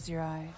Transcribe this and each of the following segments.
close your eyes.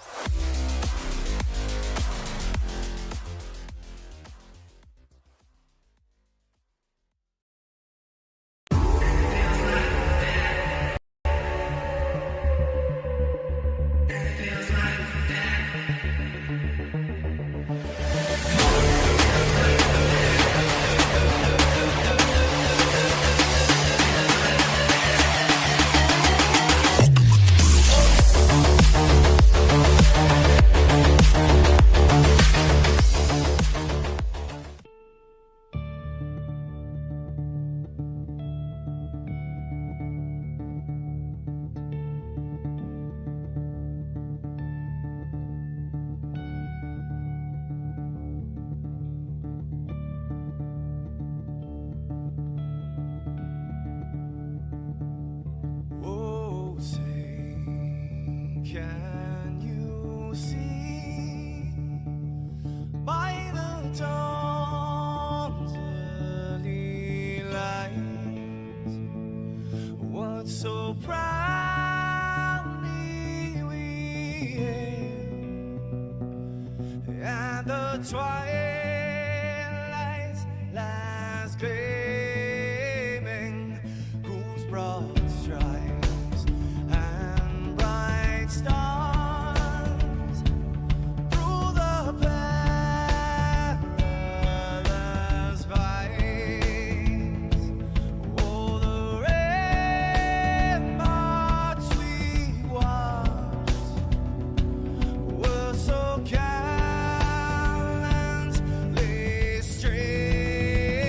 Can you see by the dawn's early light what so proudly we hailed at the twilight's last gleaming, whose broad stripes and bright stars through the perilous fights, oh, the ramparts we watched were so gallantly streaming.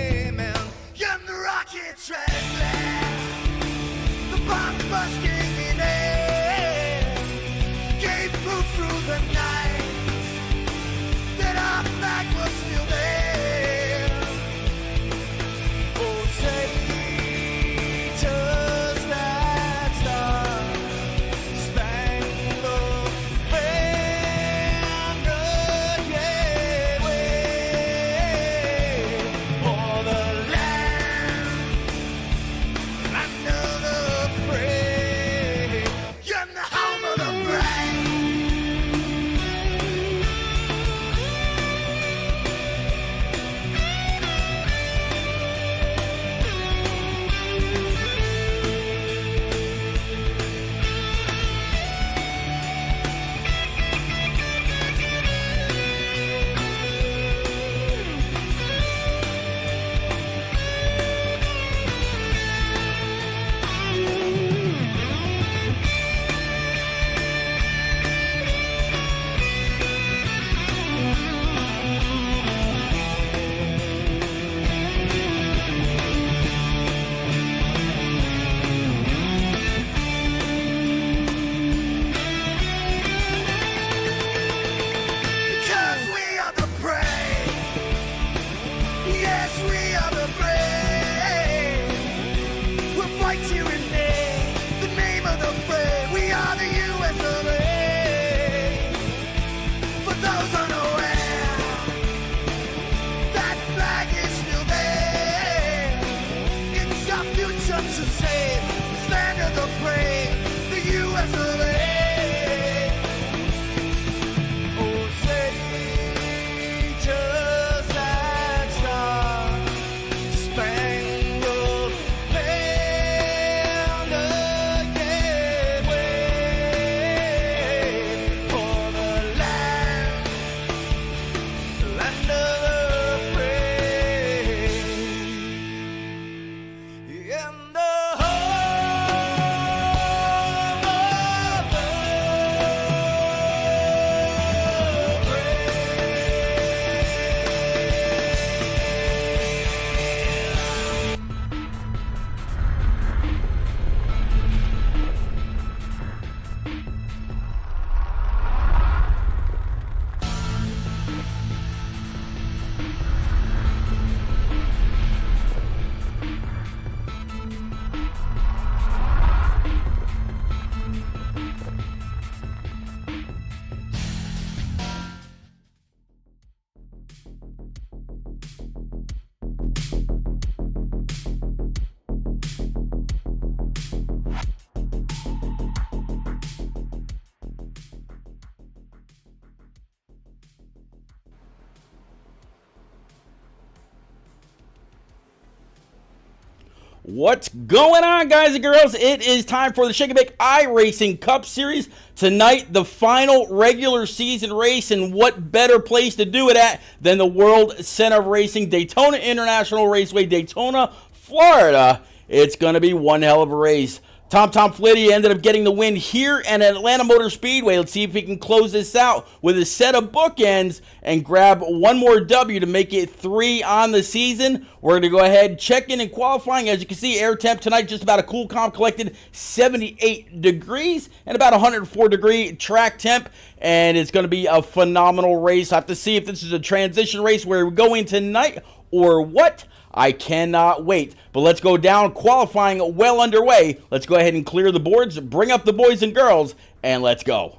What's going on, guys and girls? It is time for the Shake and Bake iRacing Cup Series. Tonight, the final regular season race, and what better place to do it at than the World Center of Racing, Daytona International Raceway, Daytona, Florida. It's going to be one hell of a race. Tom Flitti ended up getting the win here at Atlanta Motor Speedway. Let's see if he can close this out with a set of bookends and grab one more W to make it 3 on the season. We're going to go ahead, check in qualifying. As you can see, air temp tonight, just about a cool, calm, collected 78 degrees and about 104 degree track temp. And it's going to be a phenomenal race. I have to see if this is a transition race where we're going tonight or what. I cannot wait. But let's go down. Qualifying well underway. Let's go ahead and clear the boards, bring up the boys and girls, and let's go.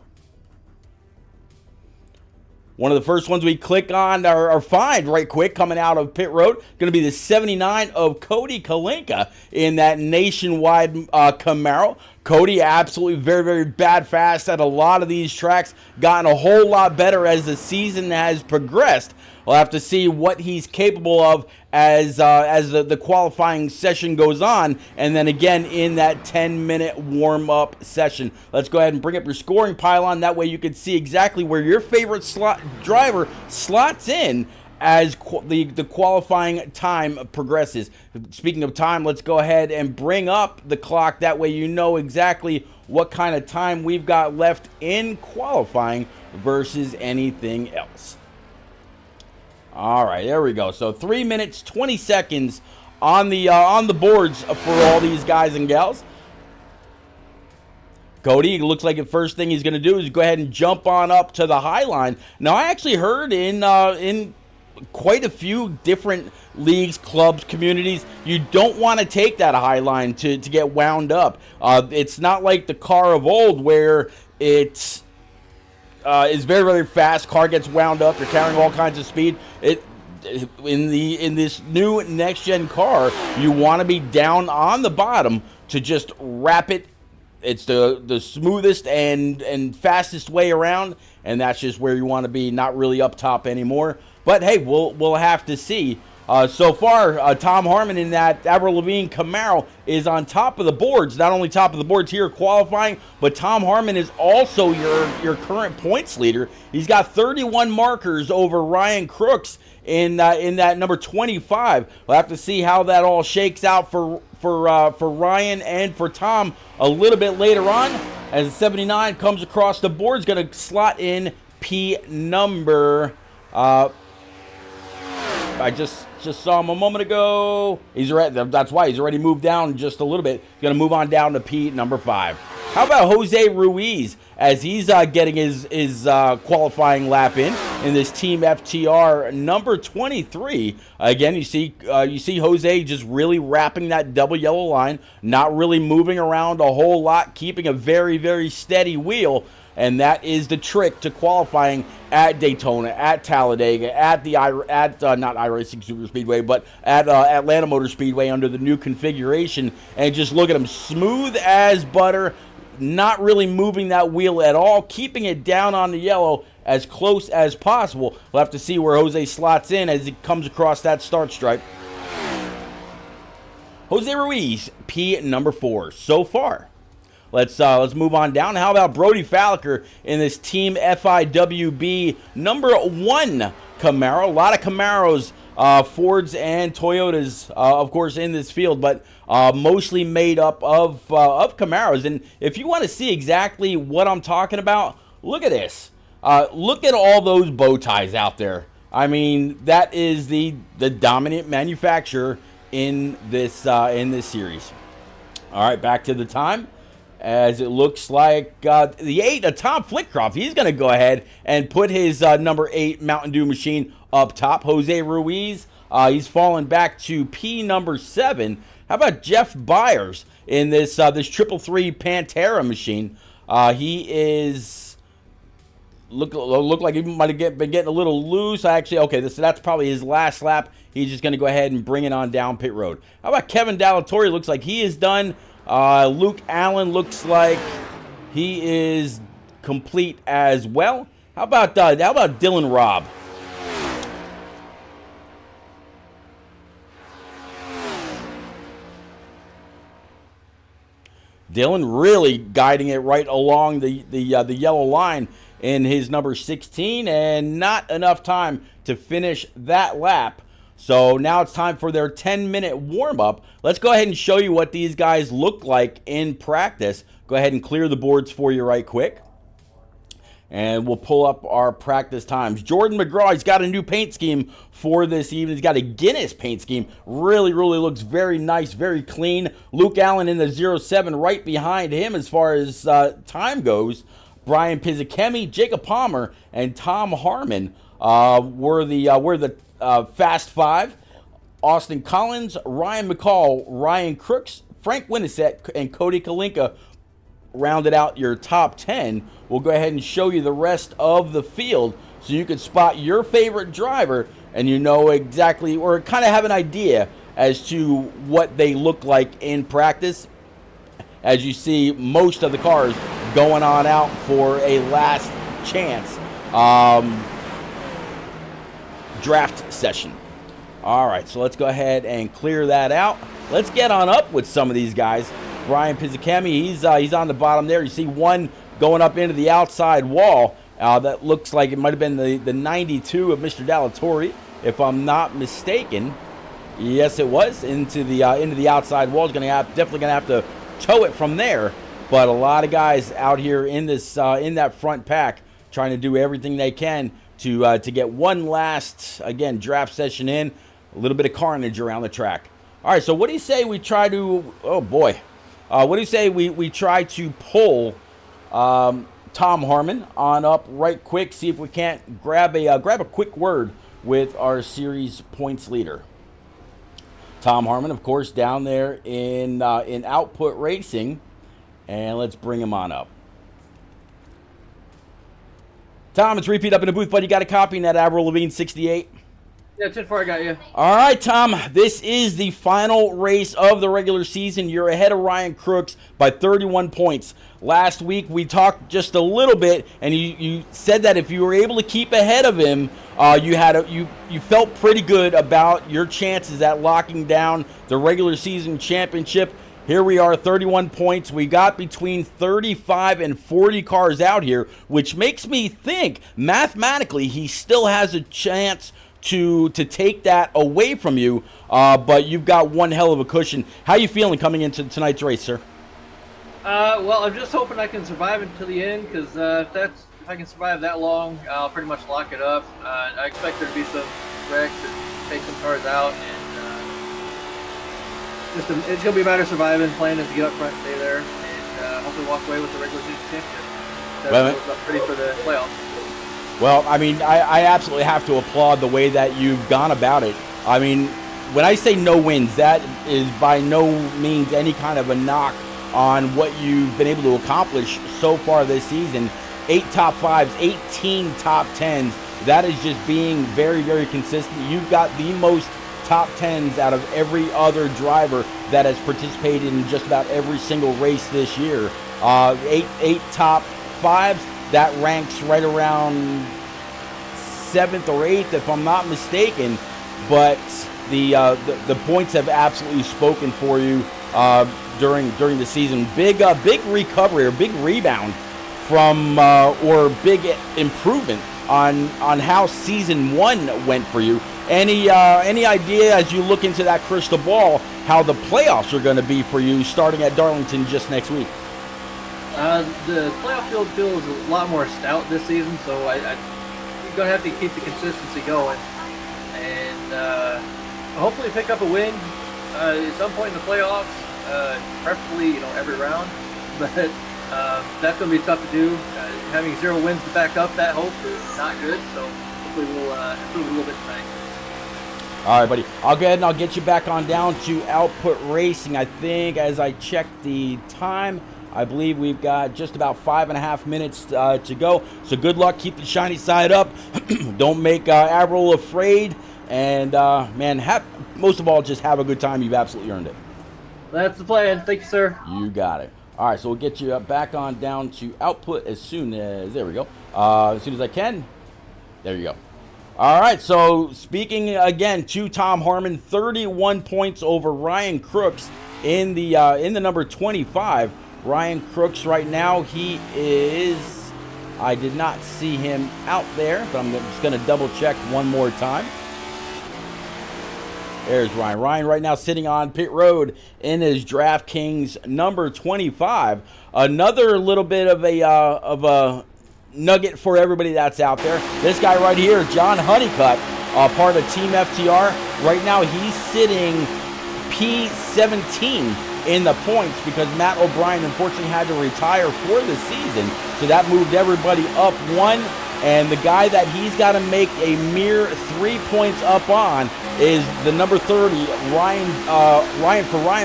One of the first ones we click on or find right quick coming out of pit road, going to be the 79 of Cody Kalinka in that nationwide Camaro. Cody absolutely very, very bad fast at a lot of these tracks. Gotten a whole lot better as the season has progressed. We'll have to see what he's capable of as the qualifying session goes on, and then again in that 10-minute warm-up session. Let's go ahead and bring up your scoring pylon. That way you can see exactly where your favorite driver slots in as the qualifying time progresses. Speaking of time, let's go ahead and bring up the clock. That way you know exactly what kind of time we've got left in qualifying versus anything else. All right, there we go. So 3 minutes, 20 seconds on the boards for all these guys and gals. Cody, it looks like the first thing he's going to do is go ahead and jump on up to the high line. Now, I actually heard in quite a few different leagues, clubs, communities, you don't want to take that high line to get wound up. It's not like the car of old where it's is very, very fast. Car gets wound up. You're carrying all kinds of speed. In this new next gen car, you want to be down on the bottom to just wrap it. It's the smoothest and fastest way around, and that's just where you want to be. Not really up top anymore. But hey, we'll have to see. So far, Tom Harmon in that Avril Lavigne Camaro is on top of the boards. Not only top of the boards here qualifying, but Tom Harmon is also your current points leader. He's got 31 markers over Ryan Crooks in that number 25. We'll have to see how that all shakes out for Ryan and for Tom a little bit later on. As the 79 comes across the board, is going to slot in P number. I just saw him a moment ago. That's why he's already moved down just a little bit. He's going to move on down to P number 5. How about Jose Ruiz as he's getting his qualifying lap in this Team FTR number 23. Again, you see Jose just really wrapping that double yellow line, not really moving around a whole lot, keeping a very, very steady wheel. And that is the trick to qualifying at Daytona, at Talladega, not iRacing Super Speedway, but at Atlanta Motor Speedway under the new configuration. And just look at him, smooth as butter, not really moving that wheel at all, keeping it down on the yellow as close as possible. We'll have to see where Jose slots in as he comes across that start stripe. Jose Ruiz, P number 4 so far. Let's move on down. How about Brody Falliker in this Team FIWB number 1 Camaro? A lot of Camaros, Fords and Toyotas, of course, in this field, but mostly made up of Camaros. And if you want to see exactly what I'm talking about, look at this. Look at all those bow ties out there. I mean, that is the dominant manufacturer in this series. All right, back to the time. As it looks like the 8, Tom Flitcroft, he's going to go ahead and put his number 8 Mountain Dew machine up top. Jose Ruiz, he's fallen back to P number 7. How about Jeff Byers in this 333 Pantera machine? He is look like he might have been getting a little loose. That's probably his last lap. He's just going to go ahead and bring it on down pit road. How about Kevin Dallatorre? Looks like he is done. Luke Allen looks like he is complete as well. How about Dylan Robb? Dylan really guiding it right along the yellow line in his number 16, and not enough time to finish that lap. So now it's time for their 10-minute warm-up. Let's go ahead and show you what these guys look like in practice. Go ahead and clear the boards for you right quick. And we'll pull up our practice times. Jordan McGraw, he's got a new paint scheme for this evening. He's got a Guinness paint scheme. Really, really looks very nice, very clean. Luke Allen in the 07 right behind him as far as time goes. Brian Pizzakemi, Jacob Palmer, and Tom Harmon were the Fast Five. Austin Collins, Ryan McCall, Ryan Crooks, Frank Winnisett, and Cody Kalinka rounded out your top 10. We'll go ahead and show you the rest of the field so you can spot your favorite driver and you know exactly, or kind of have an idea as to what they look like in practice. As you see, most of the cars going on out for a last chance draft session. All right, so let's go ahead and clear that out. Let's get on up with some of these guys. Brian Pizzakemi, he's on the bottom there. You see one going up into the outside wall. That looks like it might have been the 92 of Mr. Dallatorre, if I'm not mistaken. Yes, it was into the outside wall. Is definitely gonna have to tow it from there. But a lot of guys out here in this in that front pack trying to do everything they can to get one last draft session in. A little bit of carnage around the track. All right, so what do you say we try to? Oh boy. What do you say we try to pull Tom Harmon on up right quick, see if we can't grab a quick word with our series points leader. Tom Harmon, of course, down there in Output Racing, and let's bring him on up. Tom, it's Repeat up in the booth, buddy. You got a copy in that Avril Lavigne 68? Yeah, 10-4, I got you. All right, Tom, this is the final race of the regular season. You're ahead of Ryan Crooks by 31 points. Last week, we talked just a little bit, and you said that if you were able to keep ahead of him, you felt pretty good about your chances at locking down the regular season championship. Here we are, 31 points. We got between 35 and 40 cars out here, which makes me think, mathematically, he still has a chance to take that away from you, but you've got one hell of a cushion. How you feeling coming into tonight's race, sir? Well, I'm just hoping I can survive until the end, because if I can survive that long, I'll pretty much lock it up. I expect there to be some wrecks and take some cars out, and it's going to be a matter of surviving, planning to get up front, stay there, and hopefully walk away with the regular season championship. That's ready for the playoffs. Well, I mean, I absolutely have to applaud the way that you've gone about it. I mean, when I say no wins, that is by no means any kind of a knock on what you've been able to accomplish so far this season. 8 top 5s, 18 top 10s. That is just being very, very consistent. You've got the most top 10s out of every other driver that has participated in just about every single race this year. 8 top 5s. That ranks right around 7th or 8th, if I'm not mistaken. But the points have absolutely spoken for you during the season. Big recovery or big rebound from or big improvement on how season 1 went for you. Any idea as you look into that crystal ball how the playoffs are going to be for you starting at Darlington just next week? The playoff field feels a lot more stout this season, so you're going to have to keep the consistency going, and hopefully pick up a win at some point in the playoffs, preferably every round, but that's going to be tough to do. Having 0 wins to back up that hope is not good, so hopefully we'll improve a little bit tonight. All right, buddy. I'll go ahead and I'll get you back on down to Output Racing. I think as I check the time, I believe we've got just about 5.5 minutes to go. So good luck. Keep the shiny side up. Don't make Avril afraid. And, man, most of all, just have a good time. You've absolutely earned it. That's the plan. Thank you, sir. You got it. All right, so we'll get you back on down to Output as soon as, there we go, as soon as I can. There you go. All right, so speaking again to Tom Harmon, 31 points over Ryan Crooks in the number 25. Ryan Crooks right now, he is, I did not see him out there, but I'm just going to double check one more time. There's Ryan. Ryan right now sitting on pit road in his DraftKings number 25. Another little bit of a nugget for everybody that's out there. This guy right here, John Honeycutt, part of Team FTR. Right now he's sitting P17 in the points because Matt O'Brien unfortunately had to retire for the season. So that moved everybody up one. And the guy that he's got to make a mere 3 points up on is the number 30, Ryan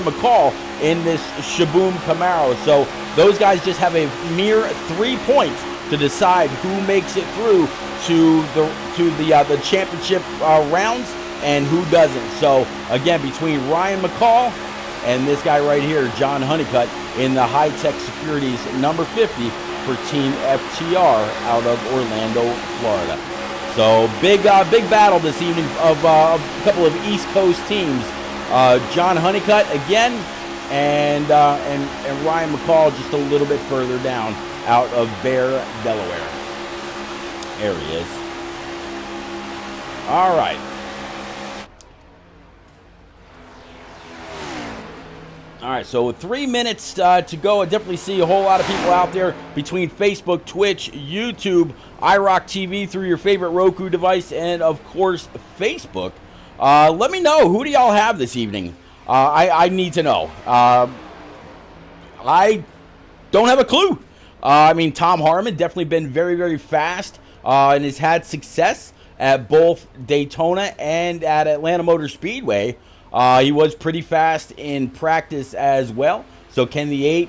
McCall in this Shaboom Camaro. So those guys just have a mere 3 points to decide who makes it through to the championship rounds and who doesn't. So again, between Ryan McCall and this guy right here, John Honeycutt, in the High Tech Securities number 50 for Team FTR out of Orlando, Florida. So big battle this evening of a couple of East Coast teams. John Honeycutt again, and Ryan McCall just a little bit further down out of Bear, Delaware. There he is. All right. All right, so 3 minutes to go. I definitely see a whole lot of people out there between Facebook, Twitch, YouTube, IROC TV through your favorite Roku device, and, of course, Facebook. Let me know, who do y'all have this evening? I need to know. I don't have a clue. I mean, Tom Harmon definitely been very, very fast and has had success at both Daytona and at Atlanta Motor Speedway. He was pretty fast in practice as well. So can the 8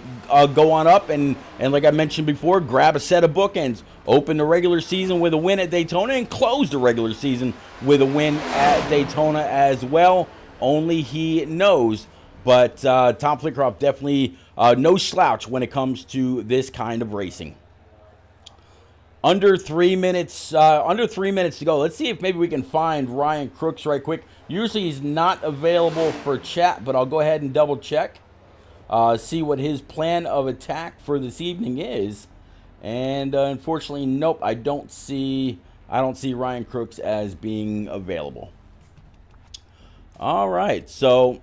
go on up and like I mentioned before, grab a set of bookends, open the regular season with a win at Daytona and close the regular season with a win at Daytona as well? Only he knows. But Tom Flitcroft definitely no slouch when it comes to this kind of racing. Under 3 minutes to go. Let's see if maybe we can find Ryan Crooks right quick. Usually he's not available for chat, but I'll go ahead and double check. See what his plan of attack for this evening is. And unfortunately, nope, I don't see Ryan Crooks as being available. All right, so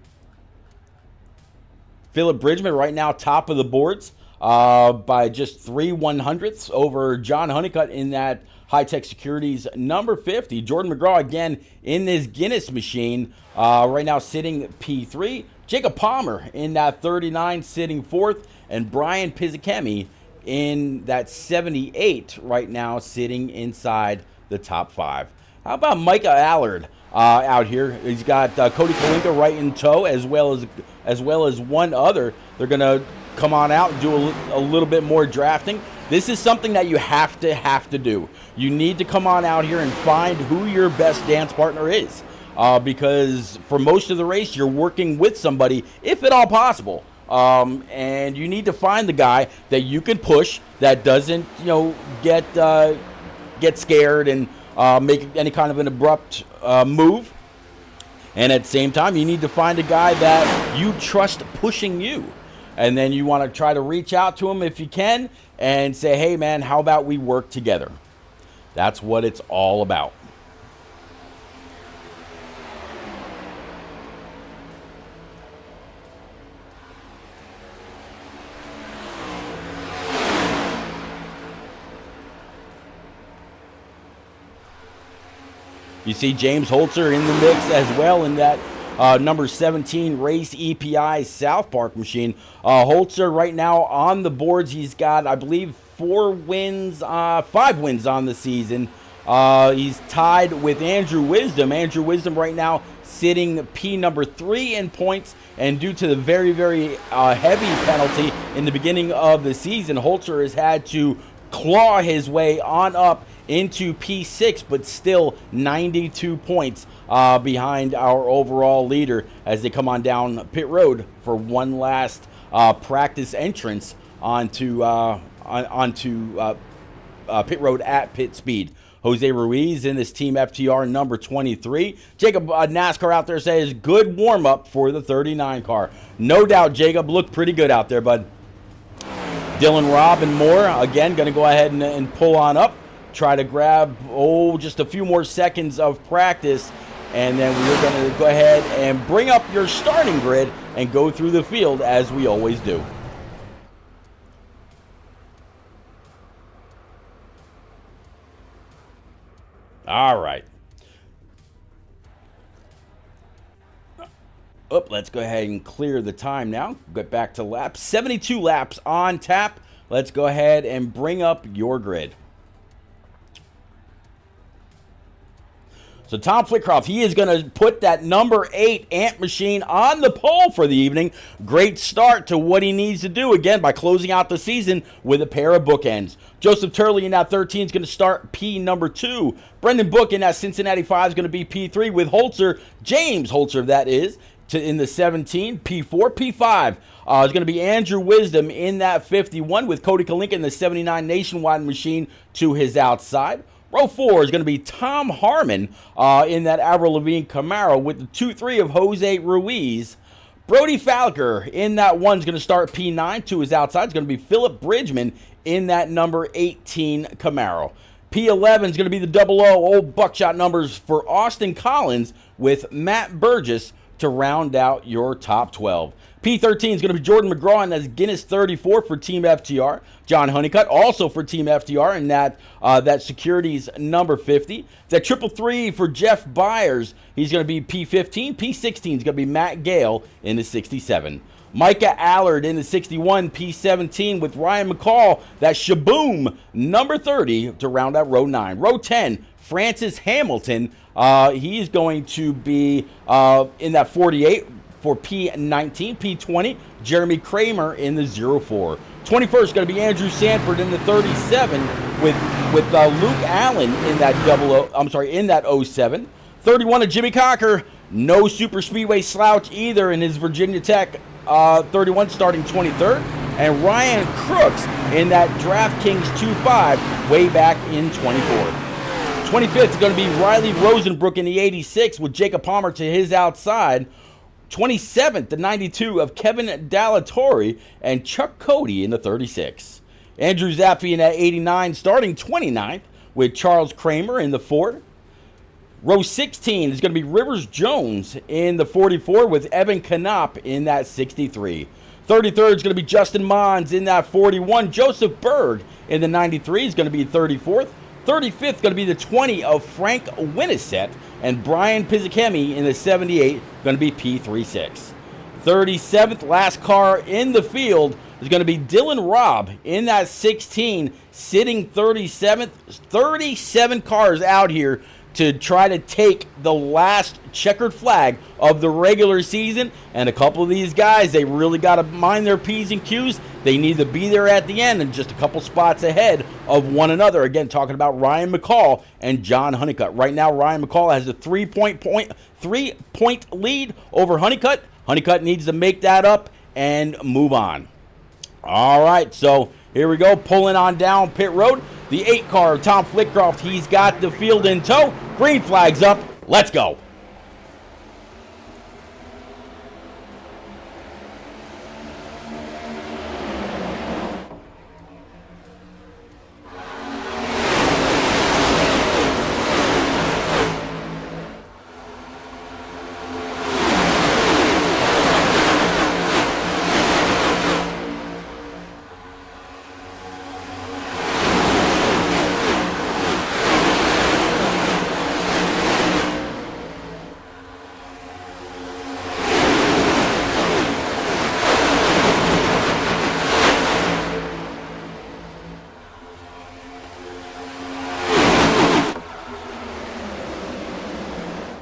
Philip Bridgman right now top of the boards by just 3/100ths over John Honeycutt in that High Tech Securities number 50. Jordan McGraw again in this Guinness machine right now sitting P3. Jacob Palmer in that 39 sitting 4th. And Brian Pizzakemi in that 78 right now sitting inside the top 5. How about Micah Allard out here? He's got Cody Kalinka right in tow as well as one other. They're going to come on out and do a little bit more drafting. This is something that you have to do. You need to come on out here and find who your best dance partner is. Because for most of the race, you're working with somebody, if at all possible. And you need to find the guy that you can push that doesn't, get scared and make any kind of an abrupt move. And at the same time, you need to find a guy that you trust pushing you. And then you want to try to reach out to him if you can and say, hey, man, how about we work together? That's what it's all about. You see James Holzer in the mix as well in that number 17 race EPI South Park machine. Holzer right now on the boards. He's got, I believe, 5 wins on the season. He's tied with Andrew Wisdom. Andrew Wisdom right now sitting P number 3 in points. And due to the very, very heavy penalty in the beginning of the season, Holzer has had to claw his way on up into P6, but still 92 points behind our overall leader as they come on down pit road for one last practice entrance onto pit road at pit speed. Jose Ruiz in this Team FTR number 23. Jacob NASCAR out there says good warm-up for the 39 car. No doubt, Jacob looked pretty good out there, bud. Dylan, Robb, and more, again, going to go ahead and pull on up. Try to grab, just a few more seconds of practice. And then we're going to go ahead and bring up your starting grid and go through the field as we always do. All right. Let's go ahead and clear the time now. Get back to laps. 72 laps on tap. Let's go ahead and bring up your grid. So Tom Flitcroft, he is going to put that number 8 Ant Machine on the pole for the evening. Great start to what he needs to do, again, by closing out the season with a pair of bookends. Joseph Turley in that 13 is going to start P number 2. Brendan Book in that Cincinnati 5 is going to be P3 with Holzer, James Holzer, that is, in the 17, P4. P5 is going to be Andrew Wisdom in that 51 with Cody Kalinka in the 79 Nationwide Machine to his outside. Row 4 is going to be Tom Harmon in that Avril Lavigne Camaro with the 2-3 of Jose Ruiz. Brody Falker in that 1 is going to start P9 to his outside. It's going to be Philip Bridgman in that number 18 Camaro. P11 is going to be the 00 old buckshot numbers for Austin Collins with Matt Burgess to round out your top 12. P13 is going to be Jordan McGraw, and that's Guinness 34 for Team FTR. John Honeycutt also for Team FTR, and that securities number 50. That 333 for Jeff Byers, he's going to be P15. P16 is going to be Matt Gale in the 67. Micah Allard in the 61, P17 with Ryan McCall. That Shaboom number 30 to round out row 9. Row 10, Francis Hamilton. He's going to be in that 48 for P19. P20, Jeremy Kramer in the 04. 21st is going to be Andrew Sanford in the 37 with Luke Allen in that in that 07. 31 of Jimmy Cocker, no super speedway slouch either in his Virginia Tech 31 starting 23rd. And Ryan Crooks in that DraftKings 2.5 way back in 24th. 25th is going to be Riley Rosenbrook in the 86 with Jacob Palmer to his outside. 27th, the 92 of Kevin Dallatore and Chuck Cody in the 36. Andrew Zappi in that 89 starting 29th with Charles Kramer in the 4. Row 16 is going to be Rivers Jones in the 44 with Evan Knopp in that 63. 33rd is going to be Justin Mons in that 41. Joseph Berg in the 93 is going to be 34th. 35th going to be the 20 of Frank Winniset, and Brian Pizzakemi in the 78 going to be P36. 37th, last car in the field, is going to be Dylan Robb in that 16, sitting 37th. 37 cars out here to try to take the last checkered flag of the regular season. And a couple of these guys, they really got to mind their P's and Q's. They need to be there at the end and just a couple spots ahead of one another. Again, talking about Ryan McCall and John Honeycutt. Right now, Ryan McCall has a 3-point lead over Honeycutt. Honeycutt needs to make that up and move on. All right, so here we go, pulling on down pit road. The 8 car of Tom Flitcroft, he's got the field in tow. Green flag's up. Let's go.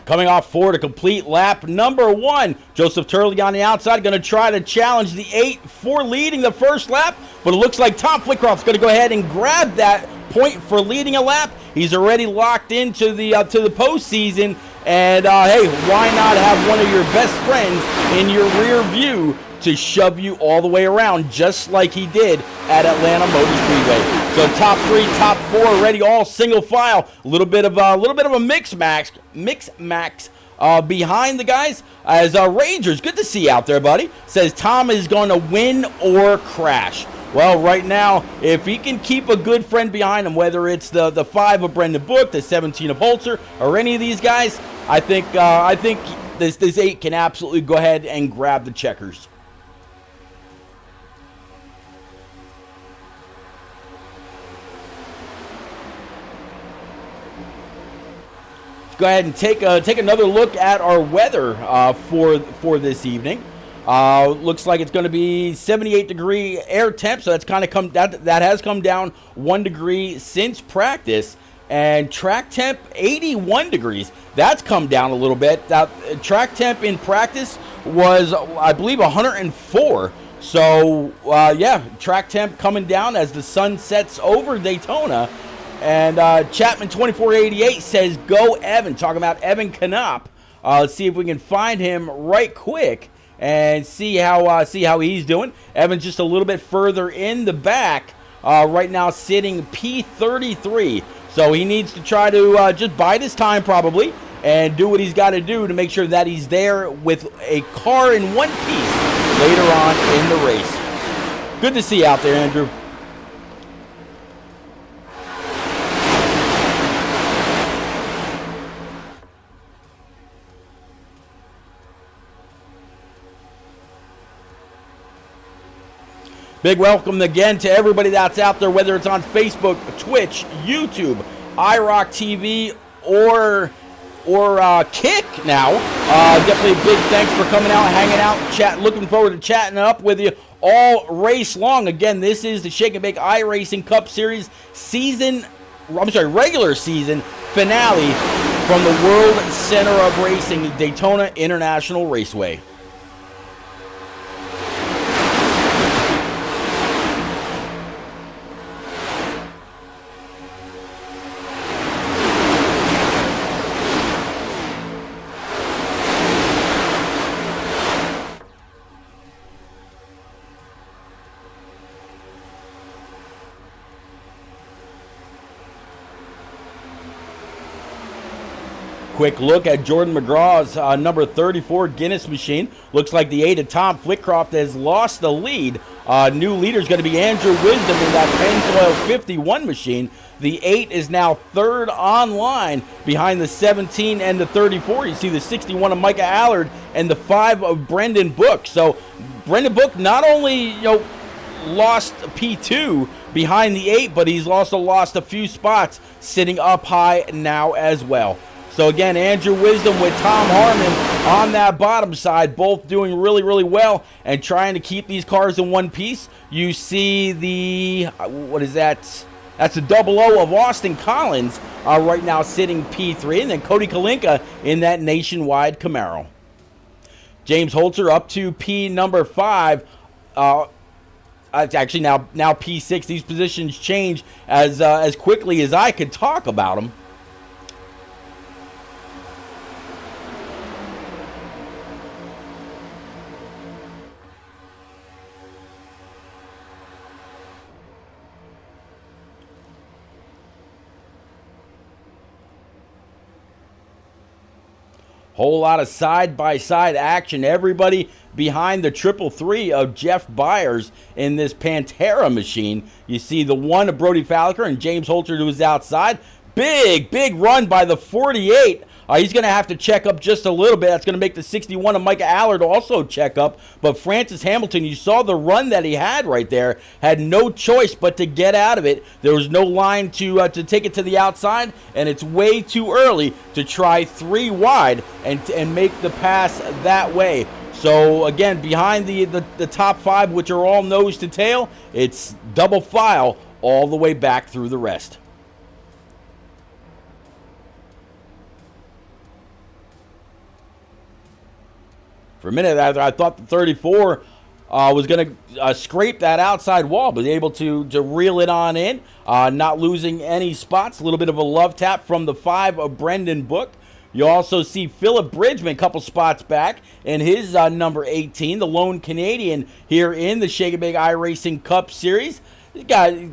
Coming off for a complete lap, number 1, Joseph Turley on the outside, going to try to challenge the 8 for leading the first lap, but it looks like Tom Flitcroft's going to go ahead and grab that point for leading a lap. He's already locked into the postseason, and hey, why not have one of your best friends in your rear view to shove you all the way around, just like he did at Atlanta Motor Speedway. So top 3, top 4 already all single file. A little bit of a mix max behind the guys. As Rangers, good to see you out there, buddy. Says Tom is going to win or crash. Well, right now, if he can keep a good friend behind him, whether it's the 5 of Brendan Book, the 17 of Holzer, or any of these guys, I think this 8 can absolutely go ahead and grab the checkers. Go ahead and take another look at our weather for this evening. Looks like it's going to be 78-degree air temp, so that has come down 1 degree since practice. And track temp 81 degrees. That's come down a little bit. That track temp in practice was, I believe, 104. So yeah, track temp coming down as the sun sets over Daytona. And Chapman 2488 says, "Go Evan." Talking about Evan Knopp. Let's see if we can find him right quick and see how he's doing. Evan's just a little bit further in the back right now, sitting P33. So he needs to try to just bide his time probably and do what he's got to do to make sure that he's there with a car in one piece later on in the race. Good to see you out there, Andrew. Big welcome again to everybody that's out there, whether it's on Facebook, Twitch, YouTube, IROC TV, or Kick now. Definitely a big thanks for coming out, hanging out, chat. Looking forward to chatting up with you all race long. Again, this is the Shake and Bake iRacing Cup Series regular season finale from the World Center of Racing, Daytona International Raceway. Quick look at Jordan McGraw's number 34 Guinness machine. Looks like the 8 of Tom Flitcroft has lost the lead. New leader is going to be Andrew Wisdom in that Pennzoil 51 machine. The 8 is now third online behind the 17 and the 34. You see the 61 of Micah Allard and the 5 of Brendan Book. So Brendan Book not only lost P2 behind the 8, but he's also lost a few spots sitting up high now as well. So again, Andrew Wisdom with Tom Harmon on that bottom side, both doing really, really well and trying to keep these cars in one piece. You see the, what is that? That's the 00 of Austin Collins right now sitting P3. And then Cody Kalinka in that Nationwide Camaro. James Holzer up to P number 5. Actually now P6. These positions change as quickly as I could talk about them. Whole lot of side-by-side action. Everybody behind the 333 of Jeff Byers in this Pantera machine. You see the 1 of Brody Falliker and James Holter who is outside. Big run by the 48. He's going to have to check up just a little bit. That's going to make the 61 of Micah Allard also check up. But Francis Hamilton, you saw the run that he had right there, had no choice but to get out of it. There was no line to take it to the outside, and it's way too early to try 3 wide and make the pass that way. So, again, behind the top 5, which are all nose to tail, it's double file all the way back through the rest. For a minute, I thought the 34 was going to scrape that outside wall, but able to reel it on in, not losing any spots. A little bit of a love tap from the 5 of Brendan Book. You also see Philip Bridgman a couple spots back in his number 18, the lone Canadian here in the Shake and Bake iRacing Cup Series. This guy,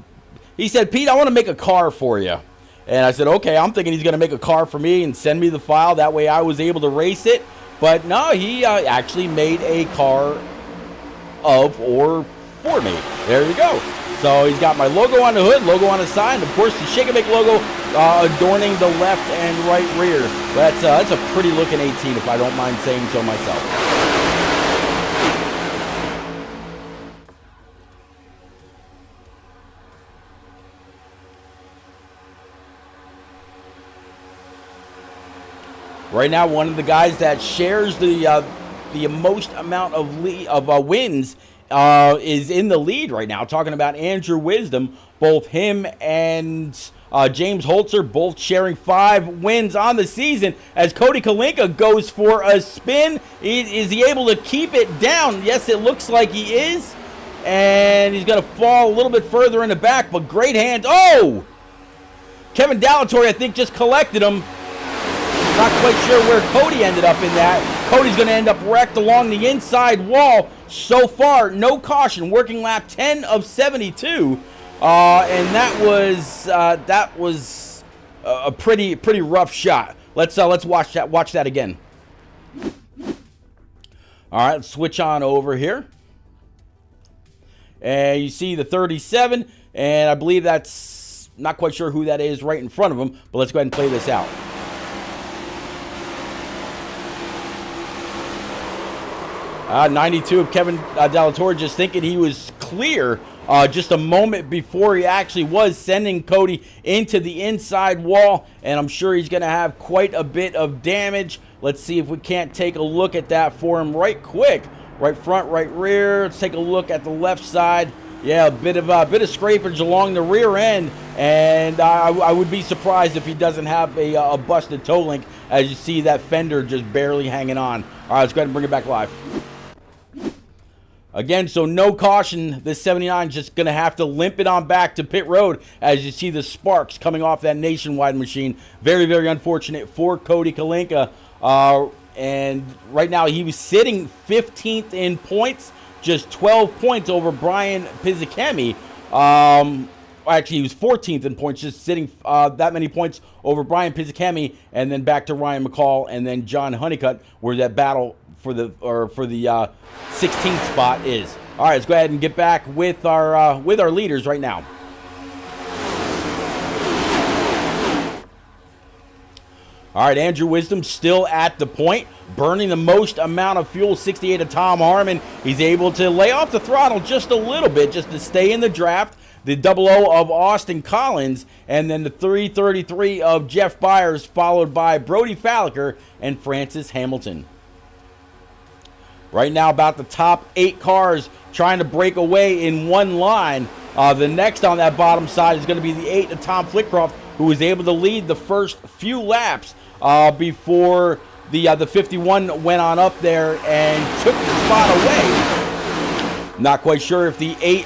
he said, "Pete, I want to make a car for you." And I said, okay, I'm thinking he's going to make a car for me and send me the file. That way I was able to race it. But no, he actually made a car of or for me. There you go. So he's got my logo on the hood, logo on the side, and of course the Shake and Bake logo adorning the left and right rear. That's a pretty looking 18, if I don't mind saying so myself. Right now, one of the guys that shares the most amount of wins is in the lead right now. Talking about Andrew Wisdom, both him and James Holzer both sharing 5 wins on the season. As Cody Kalinka goes for a spin, is he able to keep it down? Yes, it looks like he is, and he's going to fall a little bit further in the back. But great hands. Oh, Kevin Dallatore, I think, just collected him. Not quite sure where Cody ended up in that. Cody's going to end up wrecked along the inside wall. So far, no caution. Working lap 10 of 72, and that was a pretty rough shot. Let's watch that again. All right, let's switch on over here, and you see the 37, and I believe that's not quite sure who that is right in front of him. But let's go ahead and play this out. 92 of Kevin Dallatore, just thinking he was clear just a moment before he actually was, sending Cody into the inside wall, and I'm sure he's going to have quite a bit of damage. Let's see if we can't take a look at that for him right quick. Right front, right rear. Let's take a look at the left side. Yeah, a bit of scrapage along the rear end, and I would be surprised if he doesn't have a busted toe link, as you see that fender just barely hanging on. All right, let's go ahead and bring it back live. Again, so no caution. This 79 is just going to have to limp it on back to pit road, as you see the sparks coming off that Nationwide machine. Very, very unfortunate for Cody Kalinka. And right now he was sitting 15th in points, just 12 points over Brian Pizzichemi. Actually, he was 14th in points, just sitting that many points over Brian Pizzichemi, and then back to Ryan McCall and then John Honeycutt, where that battle for the 16th spot is. All right, let's go ahead and get back with our leaders right now. All right, Andrew Wisdom still at the point, burning the most amount of fuel, 68 of Tom Harmon. He's able to lay off the throttle just a little bit just to stay in the draft. The 00 of Austin Collins, and then the 333 of Jeff Byers, followed by Brody Falliker and Francis Hamilton. Right now, about the top 8 cars trying to break away in one line. The next on that bottom side is going to be the 8 of Tom Flickcroft, who was able to lead the first few laps before the 51 went on up there and took the spot away. Not quite sure if the 8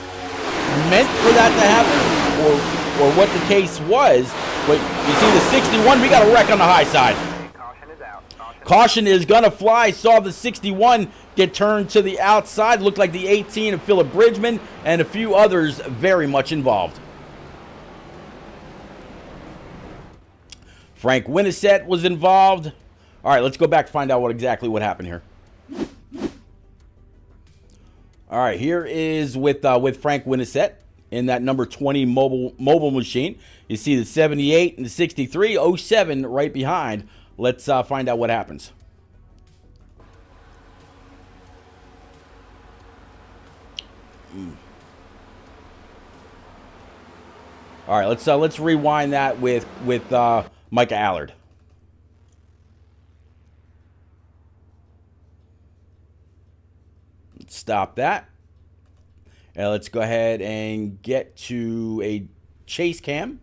meant for that to happen or what the case was, but you see the 61, we got a wreck on the high side. Caution is going to fly. Saw the 61 get turned to the outside. Looked like the 18 of Philip Bridgman and a few others very much involved. Frank Winnisett was involved. All right, let's go back to find out exactly what happened here. All right, here is with Frank Winnisett in that number 20 mobile machine. You see the 78 and the 63, 07 right behind. Let's find out what happens. All right, let's rewind that with Micah Allard. Let's stop that. And let's go ahead and get to a chase cam.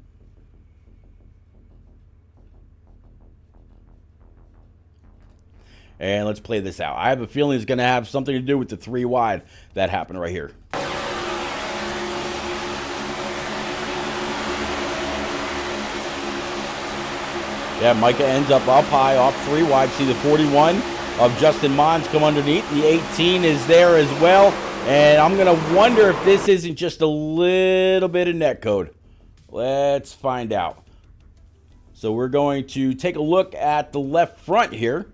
And let's play this out. I have a feeling it's going to have something to do with the 3 wide that happened right here. Yeah, Micah ends up high off 3 wide. See the 41 of Justin Mons come underneath. The 18 is there as well. And I'm going to wonder if this isn't just a little bit of netcode. Let's find out. So we're going to take a look at the left front here.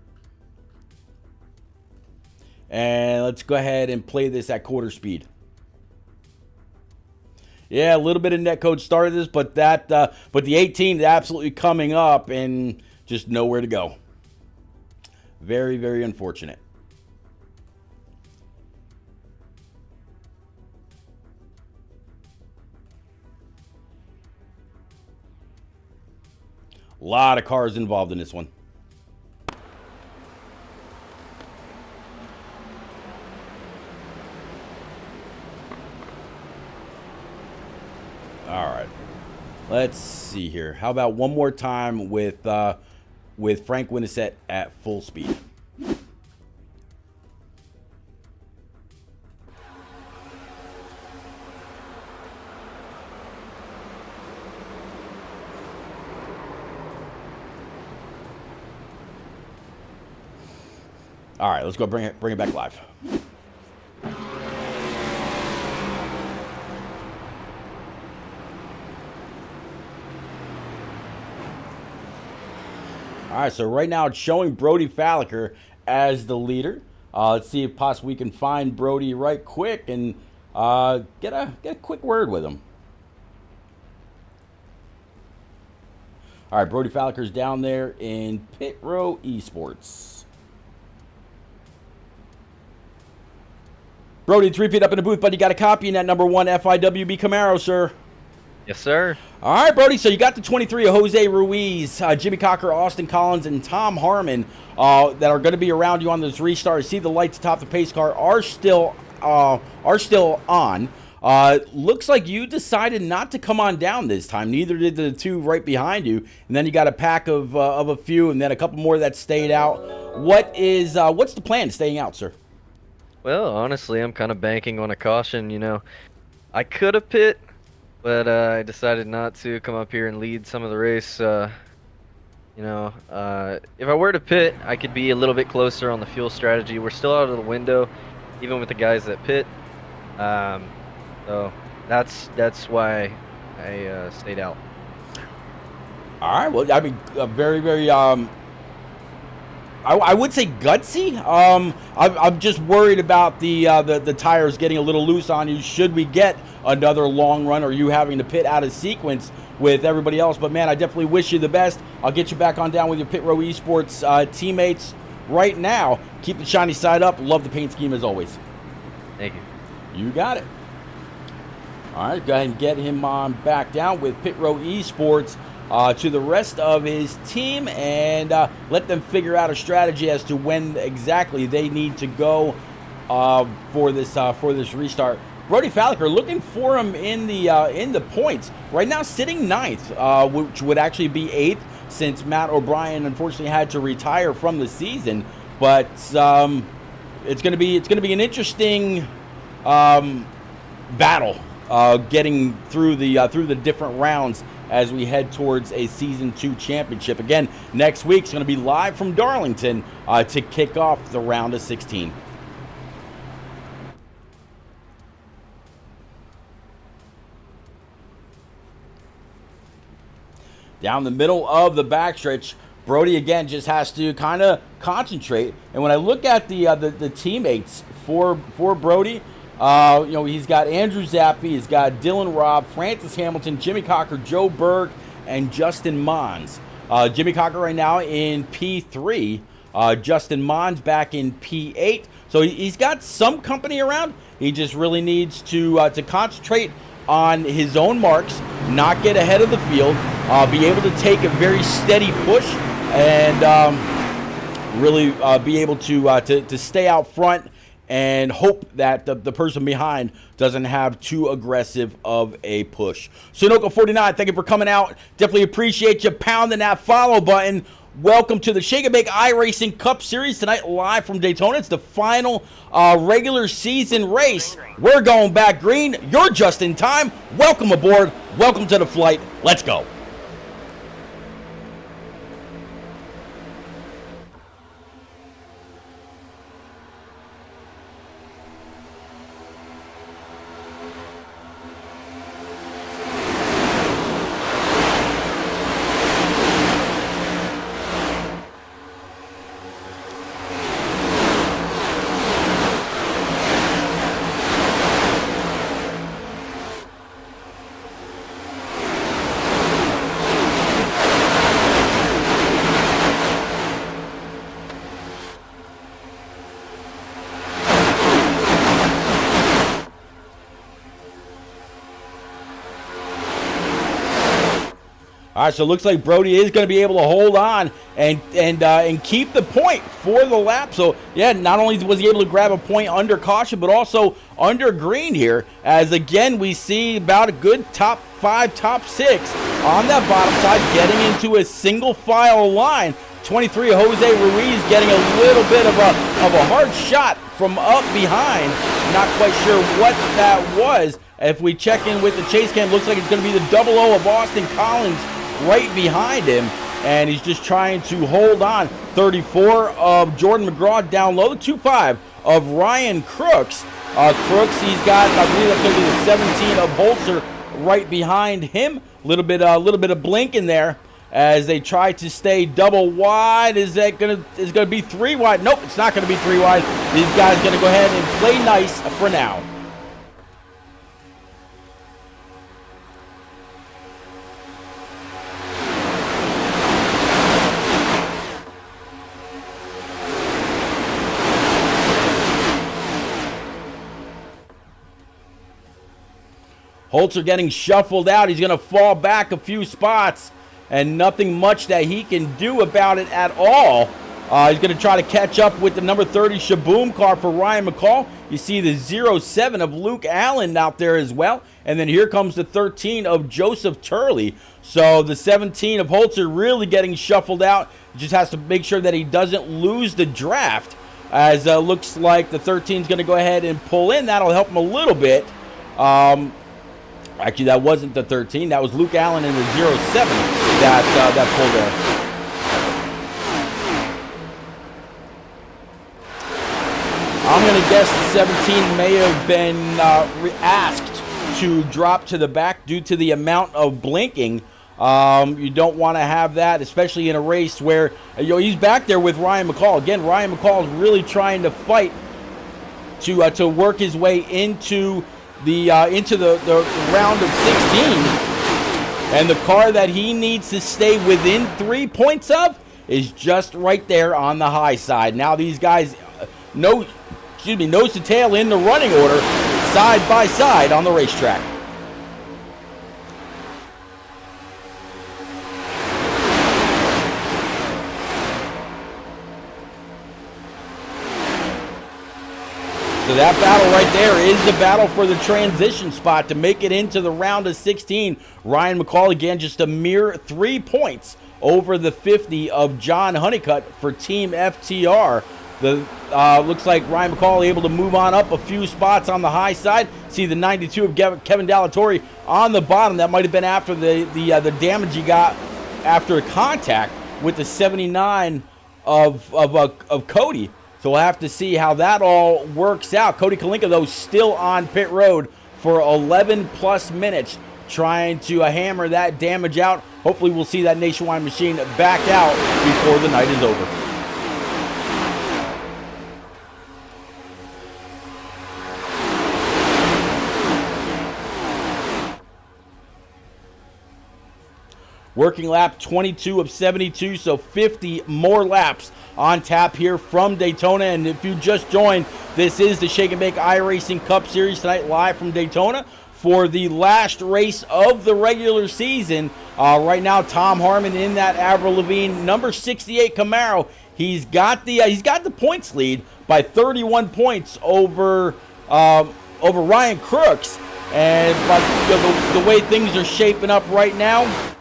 And let's go ahead and play this at quarter speed. Yeah, a little bit of netcode started this, but the 18 is absolutely coming up and just nowhere to go. Very, very unfortunate. A lot of cars involved in this one. All right. Let's see here. How about one more time with Frank Winnisett at full speed? All right, let's go bring it back live. All right, so right now it's showing Brody Falliker as the leader. Let's see if possibly we can find Brody right quick and get a quick word with him. All right, Brody Falliker's down there in Pit Row Esports. Brody, 3-peat up in the booth, buddy. You got a copy in that number 1 FIWB Camaro, sir. Yes, sir. All right, Brody. So you got the 23 of Jose Ruiz, Jimmy Cocker, Austin Collins, and Tom Harmon that are going to be around you on this restart. See the lights atop the pace car are still on. Looks like you decided not to come on down this time. Neither did the two right behind you. And then you got a pack of a few, and then a couple more that stayed out. What's the plan staying out, sir? Well, honestly, I'm kind of banking on a caution. You know, I could have pit, but I decided not to come up here and lead some of the race. If I were to pit, I could be a little bit closer on the fuel strategy. We're still out of the window, even with the guys that pit. So that's why I stayed out. All right. Well, I mean, very, very. I would say gutsy. I'm just worried about the tires getting a little loose on you. Should we get another long run, or you having to pit out of sequence with everybody else? But man, I definitely wish you the best. I'll get you back on down with your Pit Row Esports teammates right now. Keep the shiny side up. Love the paint scheme as always. Thank you. You got it. All right, go ahead and get him on back down with Pit Row Esports to the rest of his team, and let them figure out a strategy as to when exactly they need to go for this restart. Brody Falliker looking for him in the points right now, sitting 9th, which would actually be 8th since Matt O'Brien unfortunately had to retire from the season. But it's going to be an interesting battle getting through the different rounds as we head towards a Season 2 championship. Again, next week's going to be live from Darlington to kick off the round of 16. Down the middle of the backstretch, Brody again just has to kind of concentrate. And when I look at the teammates for Brody, he's got Andrew Zappi, he's got Dylan Robb, Francis Hamilton, Jimmy Cocker, Joe Berg, and Justin Mons. Jimmy Cocker right now in P3, Justin Mons back in P8. So he's got some company around. He just really needs to concentrate on his own marks, not get ahead of the field, be able to take a very steady push, and really be able to stay out front and hope that the person behind doesn't have too aggressive of a push. Sunoco 49, thank you for coming out. Definitely appreciate you pounding that follow button. Welcome to the Shake and Bake iRacing Cup Series tonight, live from Daytona. It's the final regular season race. We're going back green. You're just in time. Welcome aboard. Welcome to the flight. Let's go. All right, so it looks like Brody is going to be able to hold on and keep the point for the lap. So, yeah, not only was he able to grab a point under caution, but also under green here, as, again, we see about a good top 5, top 6 on that bottom side, getting into a single file line. 23, Jose Ruiz getting a little bit of a hard shot from up behind. Not quite sure what that was. If we check in with the chase cam, looks like it's going to be the 00 of Austin Collins right behind him, and he's just trying to hold on. 34 of Jordan McGraw down low. 25 of Ryan Crooks. Crooks, he's got, I believe that's going to be the 17 of Holzer right behind him. A little bit of blink in there as they try to stay double wide. Is gonna be 3 wide? Nope, it's not going to be 3 wide. These guys going to go ahead and play nice for now. Holzer getting shuffled out. He's going to fall back a few spots, and nothing much that he can do about it at all. He's going to try to catch up with the number 30 Shaboom car for Ryan McCall. You see the 07 of Luke Allen out there as well. And then here comes the 13 of Joseph Turley. So the 17 of Holzer really getting shuffled out. Just has to make sure that he doesn't lose the draft, as looks like the 13 is going to go ahead and pull in. That'll help him a little bit. Actually, that wasn't the 13. That was Luke Allen in the 07 that pulled there. I'm going to guess the 17 may have been asked to drop to the back due to the amount of blinking. You don't want to have that, especially in a race where he's back there with Ryan McCall. Again, Ryan McCall is really trying to fight to work his way into the round of 16, and the car that he needs to stay within 3 points of is just right there on the high side. Now these guys, nose to tail in the running order, side by side on the racetrack. So that battle right there is the battle for the transition spot to make it into the round of 16. Ryan McCall, again, just a mere 3 points over the 50 of John Honeycutt for Team FTR. Looks like Ryan McCall able to move on up a few spots on the high side. See the 92 of Kevin Dallatorre on the bottom. That might have been after the damage he got after contact with the 79 of Cody. So we'll have to see how that all works out. Cody Kalinka, though, still on pit road for 11-plus minutes, trying to hammer that damage out. Hopefully we'll see that Nationwide machine back out before the night is over. Working lap 22 of 72, so 50 more laps on tap here from Daytona. And if you just joined, this is the Shake and Bake iRacing Cup Series tonight, live from Daytona for the last race of the regular season. Right now, Tom Harmon in that Avril Lavigne number 68 Camaro. He's got the points lead by 31 points over Ryan Crooks. And but the way things are shaping up right now,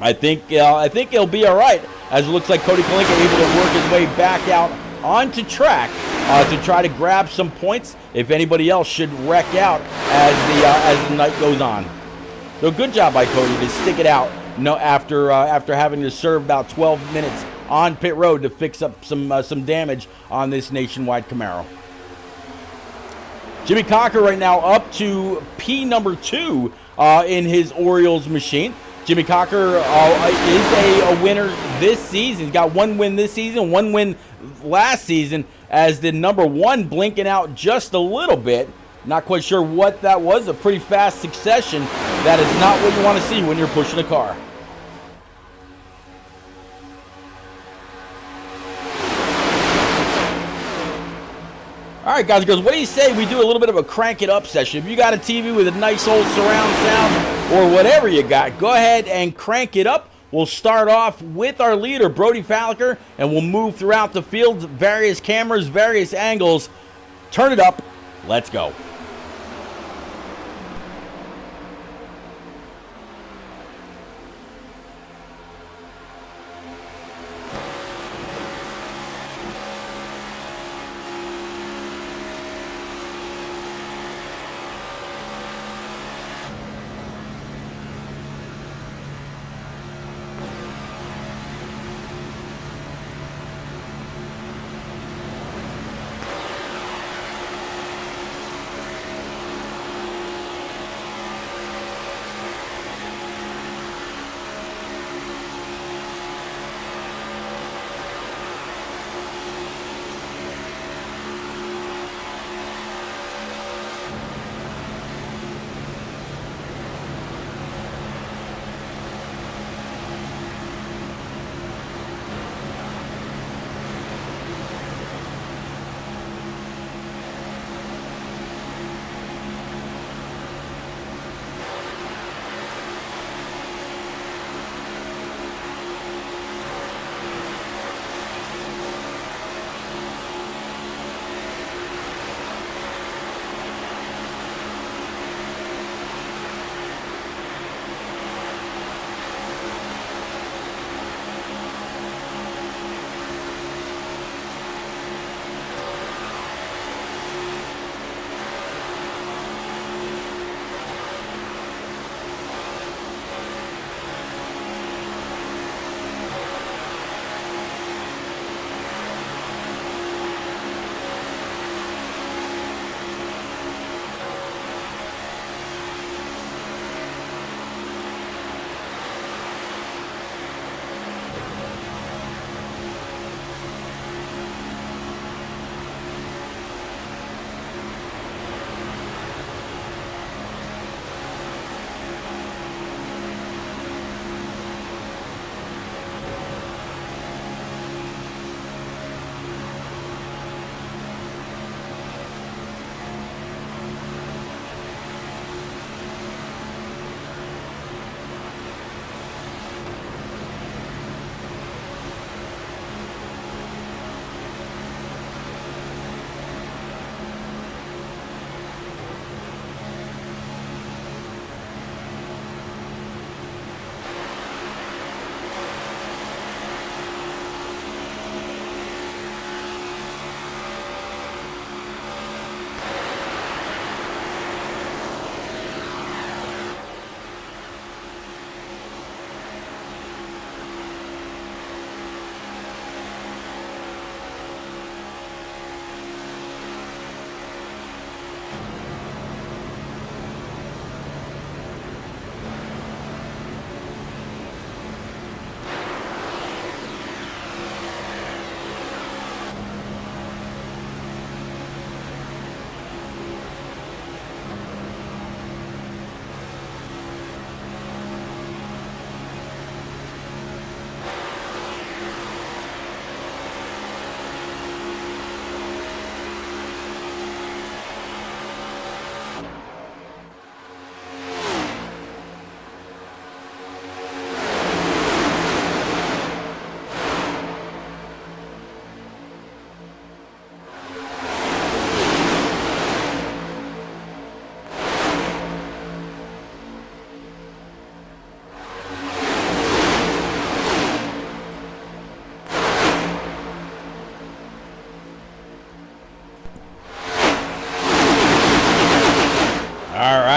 I think he'll be all right, as it looks like Cody Kalinka able to work his way back out onto track to try to grab some points if anybody else should wreck out as the night goes on. So good job by Cody to stick it out after having to serve about 12 minutes on pit road to fix up some damage on this Nationwide Camaro. Jimmy Cocker right now up to P number 2 in his Orioles machine. Jimmy Cocker is a winner this season. He's got 1 win this season, 1 win last season, as the number 1 blinking out just a little bit. Not quite sure what that was. A pretty fast succession. That is not what you want to see when you're pushing a car. All right, guys and girls, what do you say we do a little bit of a crank it up session? If you got a TV with a nice old surround sound, or whatever you got, go ahead and crank it up. We'll start off with our leader, Brody Falliker, and we'll move throughout the field, various cameras, various angles. Turn it up. Let's go.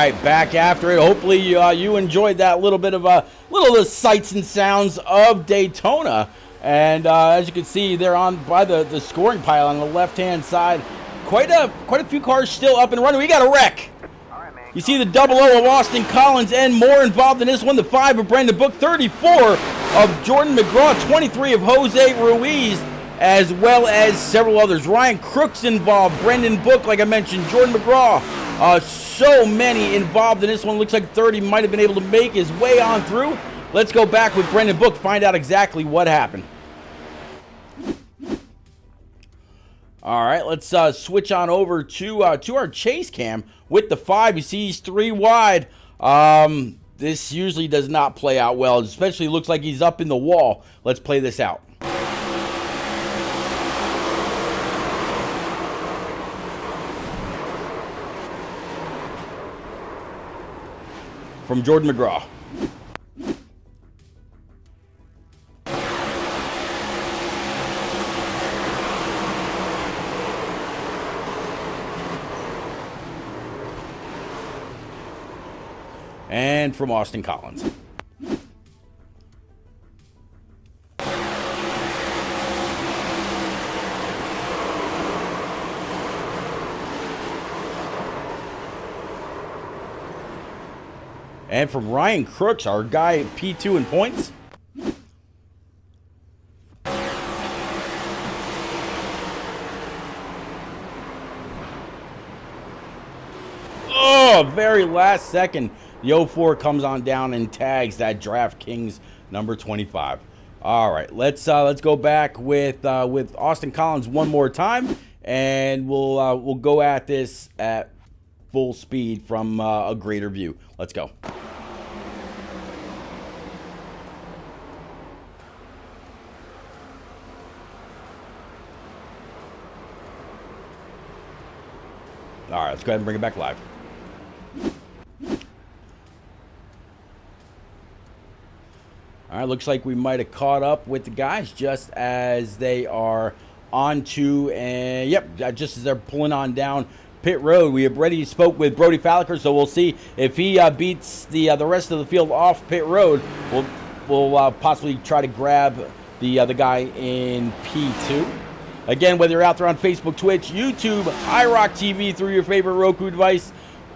right, back after it. Hopefully you enjoyed that little bit of of the sights and sounds of Daytona. And as you can see, they're on by the scoring pile on the left-hand side. Quite a few cars still up and running. We got a wreck. You see the 00 of Austin Collins and more involved in this one. The 5 of Brandon Book, 34 of Jordan McGraw, 23 of Jose Ruiz, as well as several others. Ryan Crook's involved, Brandon Book, like I mentioned, Jordan McGraw. So many involved in this one. Looks like 30 might have been able to make his way on through. Let's go back with Brandon Book, find out exactly what happened. All right, let's switch on over to our chase cam with the 5. You see he's 3 wide. this usually does not play out well, especially looks like he's up in the wall. Let's play this out. From Jordan McGraw. And from Austin Collins. And from Ryan Crooks, our guy P2 in points. Oh, very last second. The 04 comes on down and tags that DraftKings number 25. All right, let's go back with Austin Collins one more time, and we'll go at this at full speed from a greater view. Let's go. All right, let's go ahead and bring it back live. All right, looks like we might have caught up with the guys just as they are on to, and yep, just as they're pulling on down pit road. We have already spoke with Brody Falliker, so we'll see if he beats the rest of the field off pit road. We'll possibly try to grab the guy in P2. Again, whether you're out there on Facebook, Twitch, YouTube, IROC TV through your favorite Roku device,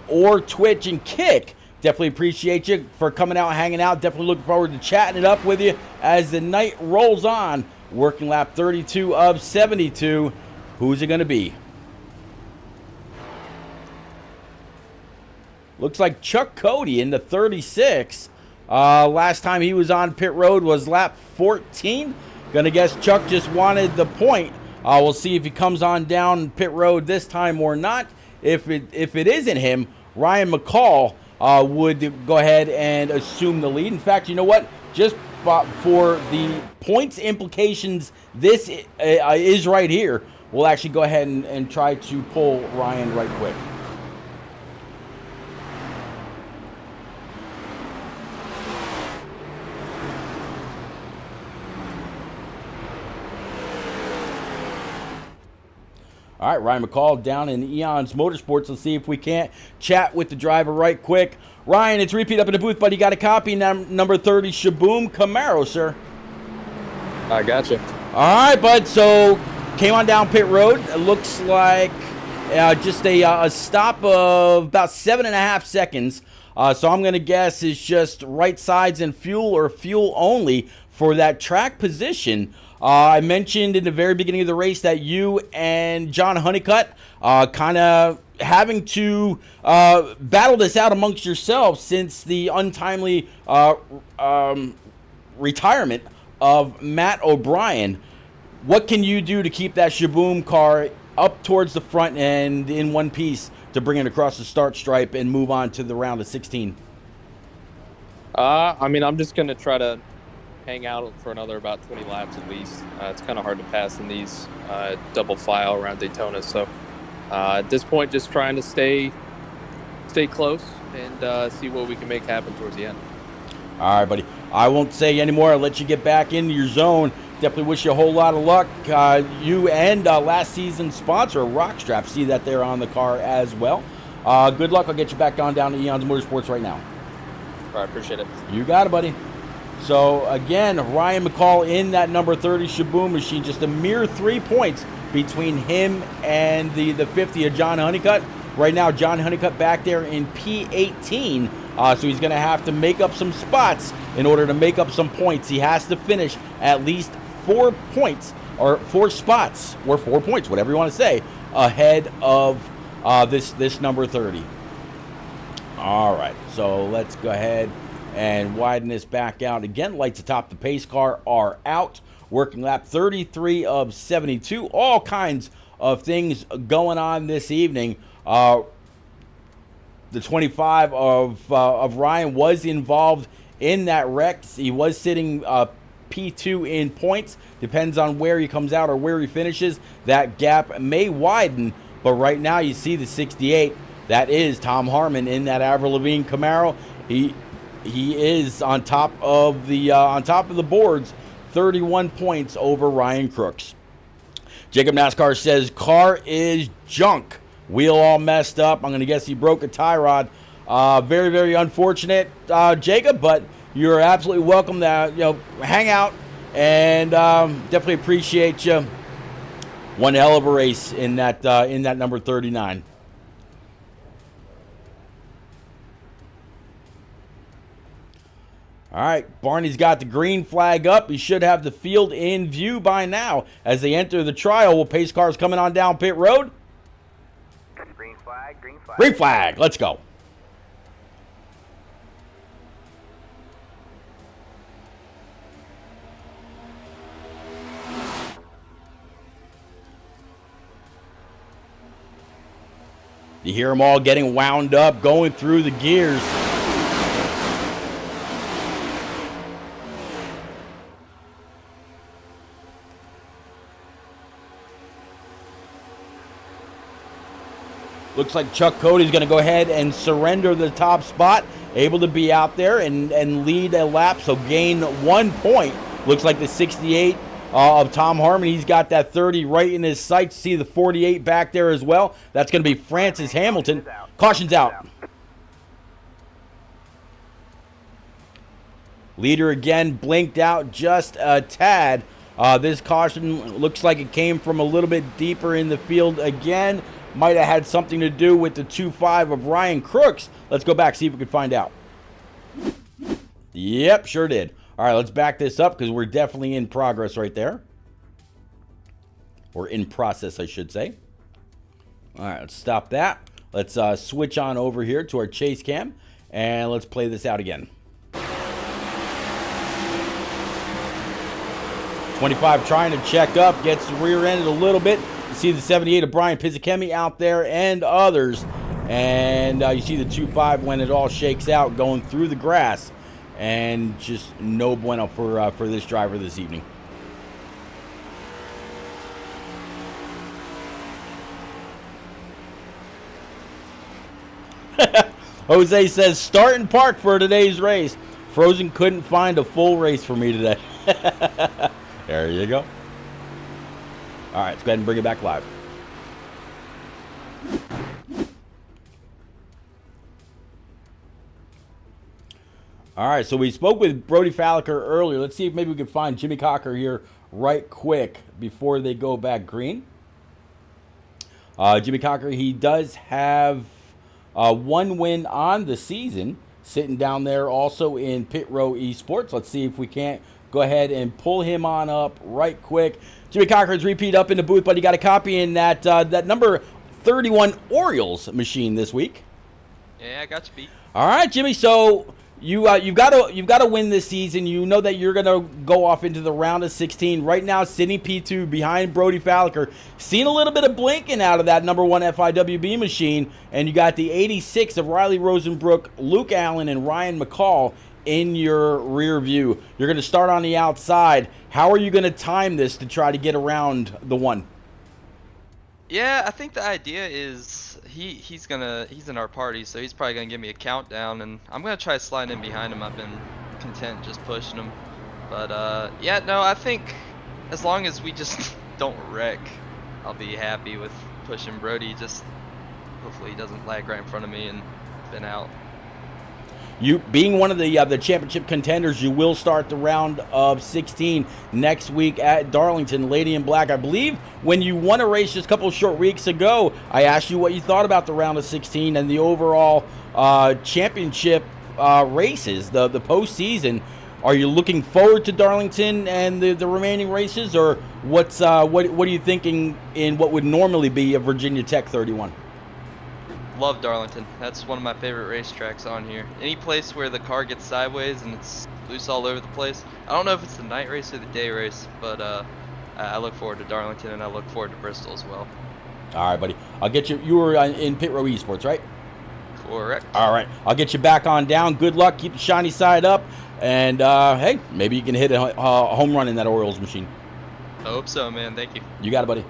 or Twitch and Kick, definitely appreciate you for coming out, hanging out. Definitely looking forward to chatting it up with you as the night rolls on. Working lap 32 of 72. Who's it going to be? Looks like Chuck Cody in the 36. Last time he was on pit road was lap 14. Gonna guess Chuck just wanted the point. We'll see if he comes on down pit road this time or not. If it isn't him, Ryan McCall would go ahead and assume the lead. In fact, you know what? Just for the points implications, this is right here. We'll actually go ahead and try to pull Ryan right quick. All right, Ryan McCall down in Eons Motorsports. Let's see if we can't chat with the driver right quick. Ryan, it's repeat up in the booth, buddy. Got a copy, number 30, Shaboom Camaro, sir. I gotcha. All right, bud. So came on down pit road. It looks like just a stop of about 7.5 seconds. So I'm going to guess it's just right sides and fuel or fuel only for that track position. I mentioned in the very beginning of the race that you and John Honeycutt kind of having to battle this out amongst yourselves since the untimely retirement of Matt O'Brien. What can you do to keep that Shaboom car up towards the front end in one piece to bring it across the start stripe and move on to the round of 16? I mean, I'm just going to try to hang out for another about 20 laps at least. It's kind of hard to pass in these double file around Daytona. So at this point, just trying to stay close and see what we can make happen towards the end. All right, buddy. I won't say anymore. I'll let you get back into your zone. Definitely wish you a whole lot of luck. You and last season's sponsor, Rockstrap, see that they're on the car as well. Good luck. I'll get you back down to Eons Motorsports right now. All right, appreciate it. You got it, buddy. So, again, Ryan McCall in that number 30 Shaboom machine. Just a mere 3 points between him and the 50 of John Honeycutt. Right now, John Honeycutt back there in P18. So he's going to have to make up some spots in order to make up some points. He has to finish at least 4 points, or 4 spots, or 4 points, whatever you want to say, ahead of this number 30. All right, so let's go ahead and widen this back out. Again, lights atop the pace car are out. Working lap 33 of 72. All kinds of things going on this evening. the 25 of Ryan was involved in that wreck. He was sitting P2 in points. Depends on where he comes out or where he finishes. That gap may widen, but right now you see the 68. That is Tom Harmon in that Avril Lavigne Camaro. He is on top of the boards, 31 points over Ryan Crooks. Jacob NASCAR says car is junk. Wheel all messed up. I'm going to guess he broke a tie rod. Very, very unfortunate, Jacob, but you're absolutely welcome to hang out, and definitely appreciate you. One hell of a race in that number 39. All right, Barney's got the green flag up. He should have the field in view by now as they enter the trial. Will pace cars coming on down pit road? Green flag, green flag. Green flag. Let's go. You hear them all getting wound up, going through the gears. Looks like Chuck Cody's going to go ahead and surrender the top spot. Able to be out there and lead a lap, so gain 1 point. Looks like the 68 of Tom Harmon. He's got that 30 right in his sights. See the 48 back there as well. That's going to be Francis Hamilton. Caution's out. Leader again blinked out just a tad. This caution looks like it came from a little bit deeper in the field again. Might have had something to do with the 2.5 of Ryan Crooks. Let's go back, see if we can find out. Yep, sure did. All right, let's back this up because we're definitely in progress right there. Or in process, I should say. All right, let's stop that. Let's switch on over here to our chase cam, and let's play this out again. 25 trying to check up, gets rear-ended a little bit. You see the 78 of Brian Pizzakemi out there and others. And you see the 2.5 when it all shakes out going through the grass. And just no bueno for this driver this evening. Jose says, start and park for today's race. Frozen couldn't find a full race for me today. There you go. All right, let's go ahead and bring it back live. All right, so we spoke with Brody Falliker earlier. Let's see if maybe we can find Jimmy Cocker here right quick before they go back green. Jimmy Cocker, he does have one win on the season, sitting down there also in Pit Row Esports. Let's see if we can't go ahead and pull him on up right quick. Jimmy Cocker's repeat up in the booth, but he got a copy in that number 31 Orioles machine this week. Yeah, I got you beat. All right, Jimmy. So you've got to win this season. You know that you're gonna go off into the round of 16 right now. Sitting P2 behind Brody Falliker. Seen a little bit of blinking out of that number 1 FIWB machine, and you got the 86 of Riley Rosenbrook, Luke Allen, and Ryan McCall in your rear view. You're going to start on the outside. How are you going to time this to try to get around the one? Yeah, I think the idea is he's in our party, so he's probably gonna give me a countdown, and I'm gonna try sliding in behind him. I've been content just pushing him, but yeah, no, I think as long as we just don't wreck, I'll be happy with pushing Brody. Just hopefully he doesn't lag right in front of me and spin out. You being one of the championship contenders, you will start the round of 16 next week at Darlington. Lady in Black, I believe when you won a race just a couple of short weeks ago, I asked you what you thought about the round of 16 and the overall championship races, the postseason. Are you looking forward to Darlington and the remaining races, or what are you thinking in what would normally be a Virginia Tech 31? Love Darlington. That's one of my favorite racetracks on here. Any place where the car gets sideways and it's loose all over the place. I don't know if it's the night race or the day race, but I look forward to Darlington, and I look forward to Bristol as well. All right, buddy. I'll get you. You were in Pit Row Esports, right? Correct. All right, I'll get you back on down. Good luck. Keep the shiny side up. And, hey, maybe you can hit a home run in that Orioles machine. I hope so, man. Thank you. You got it, buddy.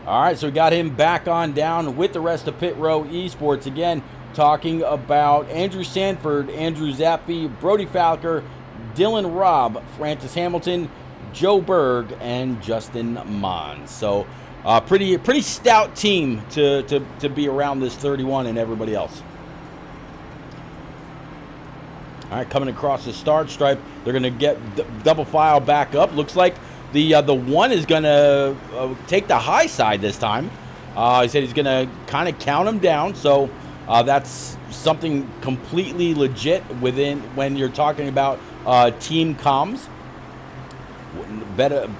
All right, so we got him back on down with the rest of Pit Row Esports. Again, talking about Andrew Sanford, Andrew Zappi, Brody Falker, Dylan Robb, Francis Hamilton, Joe Berg, and Justin Mons. So, pretty stout team to be around this 31 and everybody else. All right, coming across the start stripe, they're going to get double file back up. Looks like the one is going to take the high side this time. He said he's going to kind of count him down, so that's something completely legit when you're talking about team comms.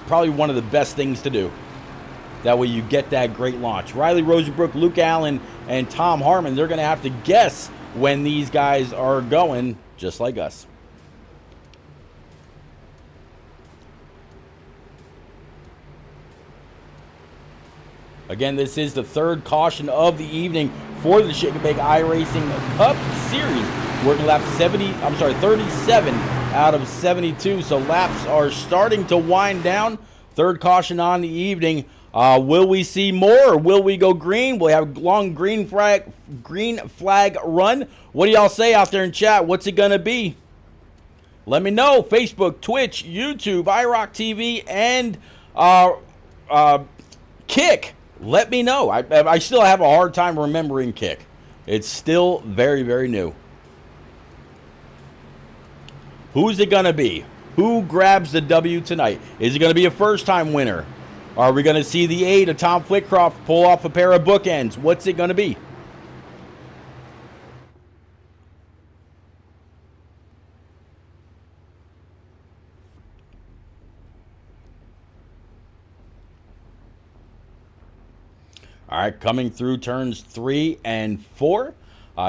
Probably one of the best things to do. That way you get that great launch. Riley Rosenbrook, Luke Allen, and Tom Harmon, they're going to have to guess when these guys are going, just like us. Again, this is the third caution of the evening for the Shake and Bake iRacing Cup Series. Working lap 37 out of 72. So laps are starting to wind down. Third caution on the evening. Will we see more or will we go green? We'll have long green flag run. What do y'all say out there in chat? What's it going to be? Let me know. Facebook, Twitch, YouTube, IROC TV, and Kick. Let me know. I still have a hard time remembering Kick. It's still very, very new. Who's it going to be? Who grabs the W tonight? Is it going to be a first-time winner? Are we going to see the 8 of Tom Flitcroft pull off a pair of bookends? What's it going to be? All right, coming through turns 3 and 4.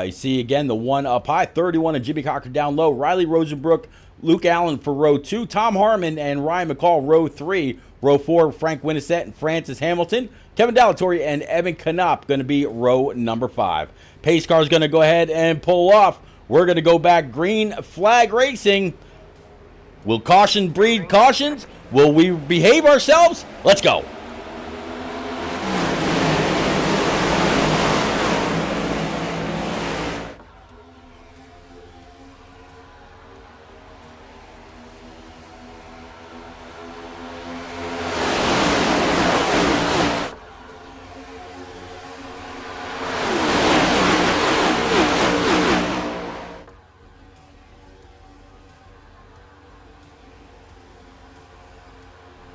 You see again the one up high, 31 of Jimmy Cocker down low. Riley Rosenbrook, Luke Allen for row 2. Tom Harmon and Ryan McCall, row 3. Row 4, Frank Winnissette and Francis Hamilton. Kevin Dallatore and Evan Knopp going to be row number 5. Pace car is going to go ahead and pull off. We're going to go back green flag racing. Will caution breed cautions? Will we behave ourselves? Let's go.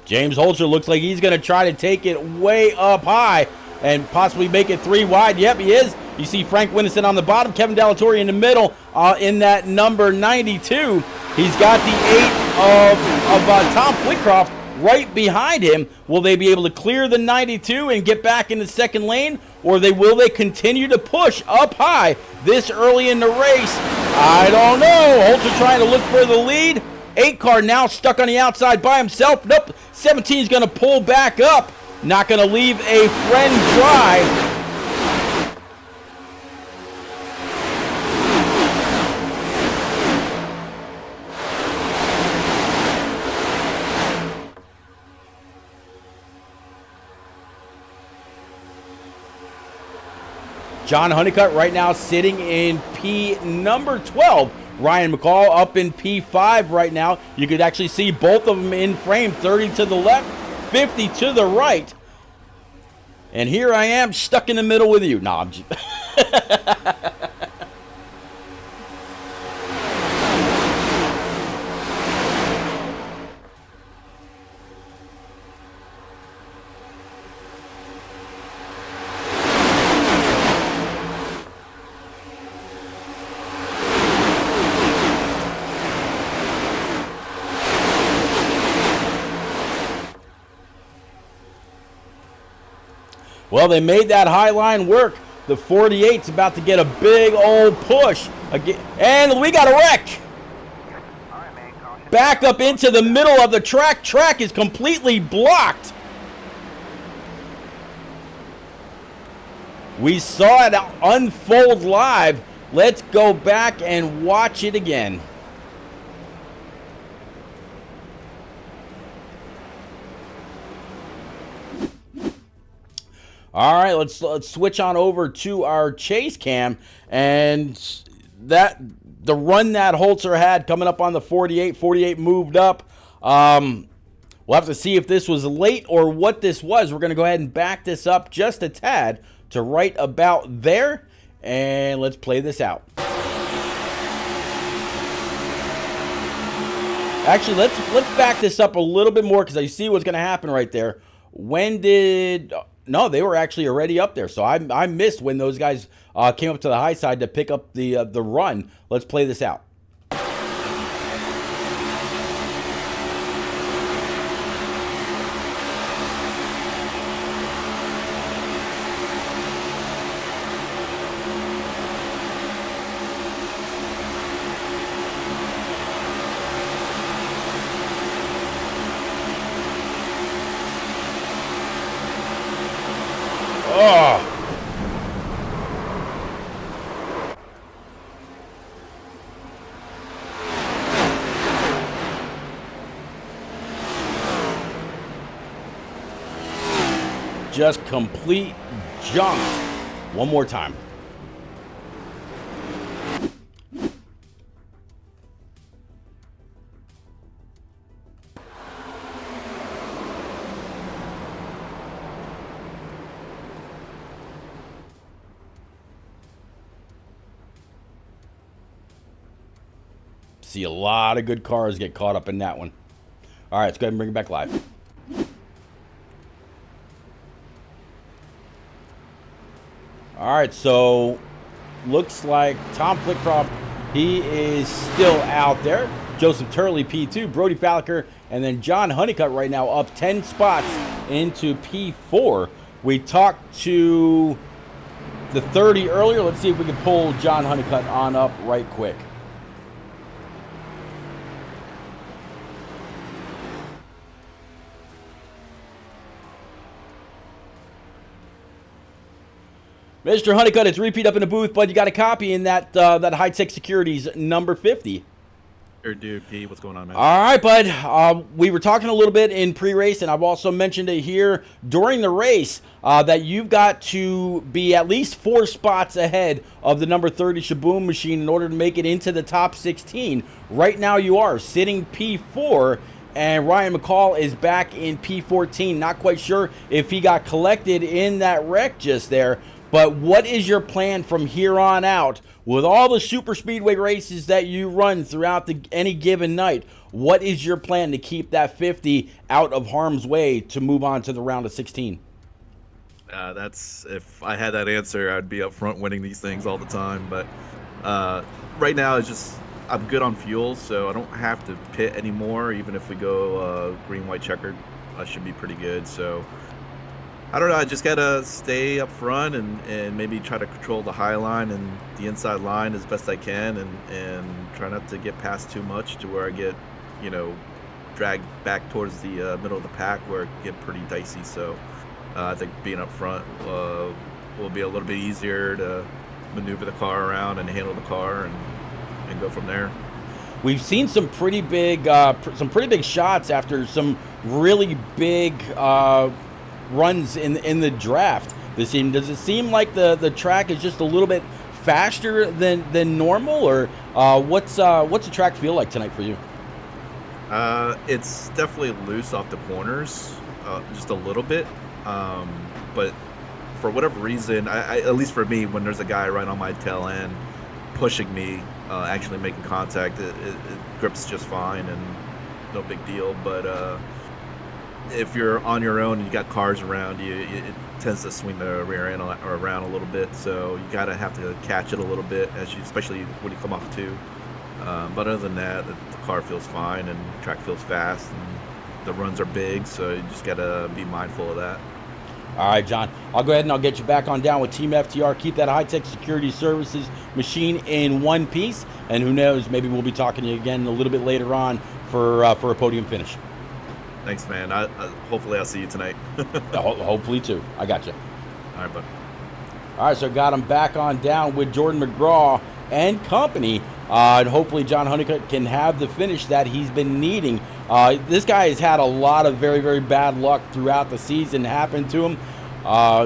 James Holzer looks like he's going to try to take it way up high and possibly make it 3 wide. Yep, he is. You see Frank Winnison on the bottom, Kevin Dallatore in the middle in that number 92. He's got the 8 of Tom Flitcroft right behind him. Will they be able to clear the 92 and get back in the second lane? Or will they continue to push up high this early in the race? I don't know. Holzer trying to look for the lead. 8 car now stuck on the outside by himself. Nope. 17 is going to pull back up. Not going to leave a friend dry. John Honeycutt right now sitting in P number 12. Ryan McCall up in P5 right now. You could actually see both of them in frame. 30 to the left, 50 to the right. And here I am stuck in the middle with you. Nah, I'm just Well, they made that high line work. The 48's about to get a big old push. Again, and we got a wreck. Back up into the middle of the track. Track is completely blocked. We saw it unfold live. Let's go back and watch it again. All right, let's switch on over to our chase cam, and the run that Holzer had coming up on the 48 moved up. We'll have to see if this was late or what this was. We're going to go ahead and back this up just a tad to right about there, and let's play this out. Actually, let's back this up a little bit more because I see what's going to happen right there. No, they were actually already up there, so I missed when those guys came up to the high side to pick up the run. Let's play this out. Oh. Just complete junk. One more time. See a lot of good cars get caught up in that one. All right, let's go ahead and bring it back live. All right, so looks like Tom Flitcroft, he is still out there. Joseph Turley, P2, Brody Falliker, and then John Honeycutt right now up 10 spots into P4. We talked to the 30 earlier. Let's see if we can pull John Honeycutt on up right quick. Mr. Honeycutt, it's repeat up in the booth, but you got a copy in that High Tech Securities number 50. Sure do, Pete. What's going on, man? All right, bud. We were talking a little bit in pre-race, and I've also mentioned it here during the race that you've got to be at least 4 spots ahead of the number 30 Shaboom machine in order to make it into the top 16. Right now you are sitting P4, and Ryan McCall is back in P14. Not quite sure if he got collected in that wreck just there. But what is your plan from here on out with all the super speedway races that you run throughout any given night? What is your plan to keep that 50 out of harm's way to move on to the round of 16? That's if I had that answer, I'd be up front winning these things all the time. But right now, it's just I'm good on fuel, so I don't have to pit anymore. Even if we go green, white, checkered, I should be pretty good. So I don't know. I just gotta stay up front and maybe try to control the high line and the inside line as best I can, and try not to get past too much to where I get, dragged back towards the middle of the pack where it get pretty dicey. So I think being up front will be a little bit easier to maneuver the car around and handle the car and go from there. We've seen some pretty big shots after some really big runs in the draft this evening. Does it seem like the track is just a little bit faster than normal, or what's the track feel like tonight for you? It's definitely loose off the corners, just a little bit, but for whatever reason, I at least for me, when there's a guy right on my tail end pushing me, actually making contact, it grips just fine and no big deal. But if you're on your own and you got cars around you, it tends to swing the rear end around a little bit. So you gotta have to catch it a little bit, especially when you come off two. But other than that, the car feels fine and the track feels fast and the runs are big. So you just gotta be mindful of that. All right, John, I'll go ahead and I'll get you back on down with Team FTR. Keep that high-tech security services machine in one piece, and who knows, maybe we'll be talking to you again a little bit later on for a podium finish. Thanks, man. Hopefully I'll see you tonight. Hopefully, too. I got you. All right, bud. All right, so got him back on down with Jordan McGraw and company. And hopefully John Honeycutt can have the finish that he's been needing. This guy has had a lot of very, very bad luck throughout the season happen to him.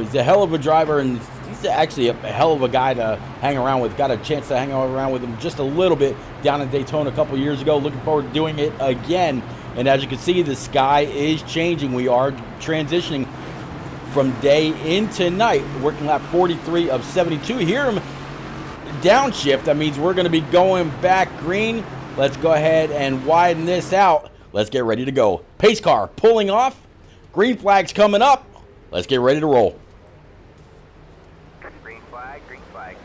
He's a hell of a driver, and he's actually a hell of a guy to hang around with. Got a chance to hang around with him just a little bit down in Daytona a couple years ago. Looking forward to doing it again. And as you can see, the sky is changing. We are transitioning from day into night. Working lap 43 of 72. Hear him downshift. That means we're going to be going back green. Let's go ahead and widen this out. Let's get ready to go. Pace car pulling off. Green flag's coming up. Let's get ready to roll. Green flag, green flag.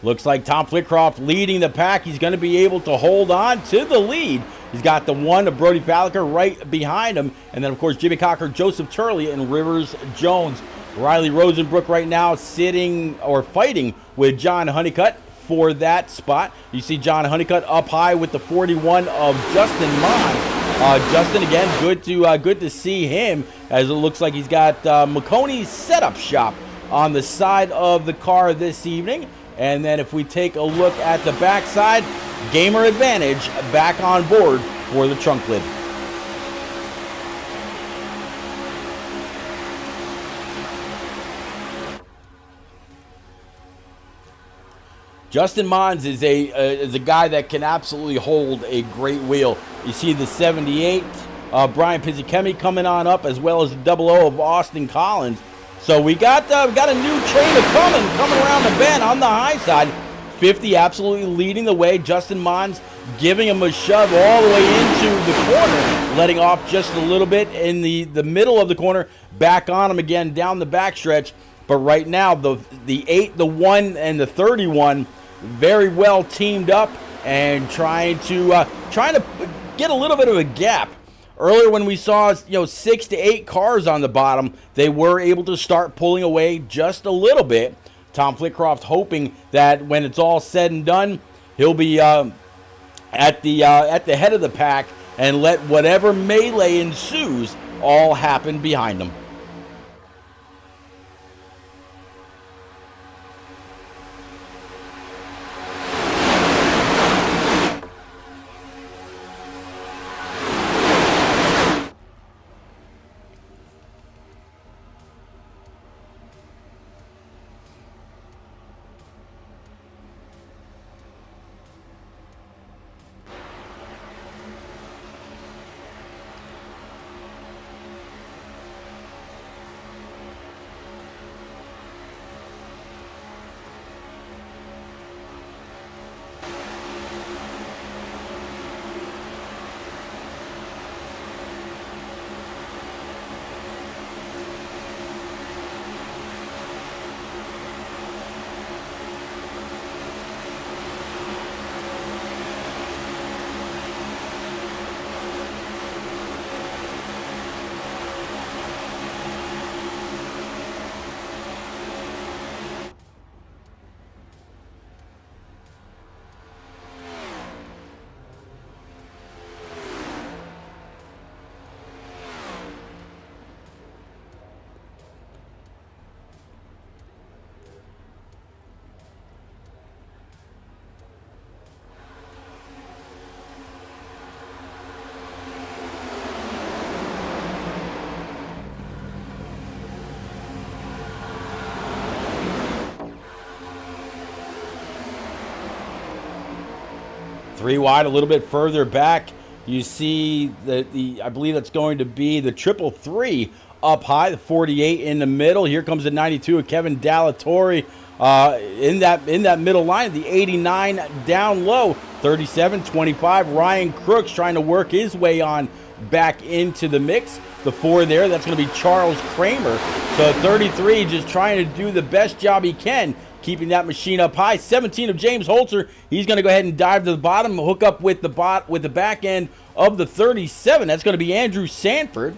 Looks like Tom Flitcroft leading the pack. He's going to be able to hold on to the lead. He's got the one of Brody Falliker right behind him. And then, of course, Jimmy Cocker, Joseph Turley, and Rivers Jones. Riley Rosenbrook right now sitting or fighting with John Honeycutt for that spot. You see John Honeycutt up high with the 41 of Justin Mons. Justin, again, good to see him, as it looks like he's got McConey's setup shop on the side of the car this evening. And then if we take a look at the backside, Gamer Advantage back on board for the trunk lid. Justin Mons is a guy that can absolutely hold a great wheel. You see the 78, Brian Pizzikemi coming on up, as well as the 00 of Austin Collins. So we got a new train coming around the bend on the high side. 50 absolutely leading the way. Justin Mons giving him a shove all the way into the corner, letting off just a little bit in the middle of the corner. Back on him again down the backstretch. But right now the 8, the 1, and the 31 very well teamed up and trying to get a little bit of a gap. Earlier when we saw 6 to 8 cars on the bottom, they were able to start pulling away just a little bit. Tom Flitcroft hoping that when it's all said and done, he'll be at the head of the pack and let whatever melee ensues all happen behind him. Three wide, a little bit further back. You see the I believe that's going to be the 333 up high, the 48 in the middle. Here comes the 92 of Kevin Dallatore in that middle line. The 89 down low, 37-25. Ryan Crooks trying to work his way on back into the mix. The 4 there, that's going to be Charles Kramer. So 33 just trying to do the best job he can, keeping that machine up high. 17 of James Holzer. He's going to go ahead and dive to the bottom, hook up with the back end of the 37. That's going to be Andrew Sanford.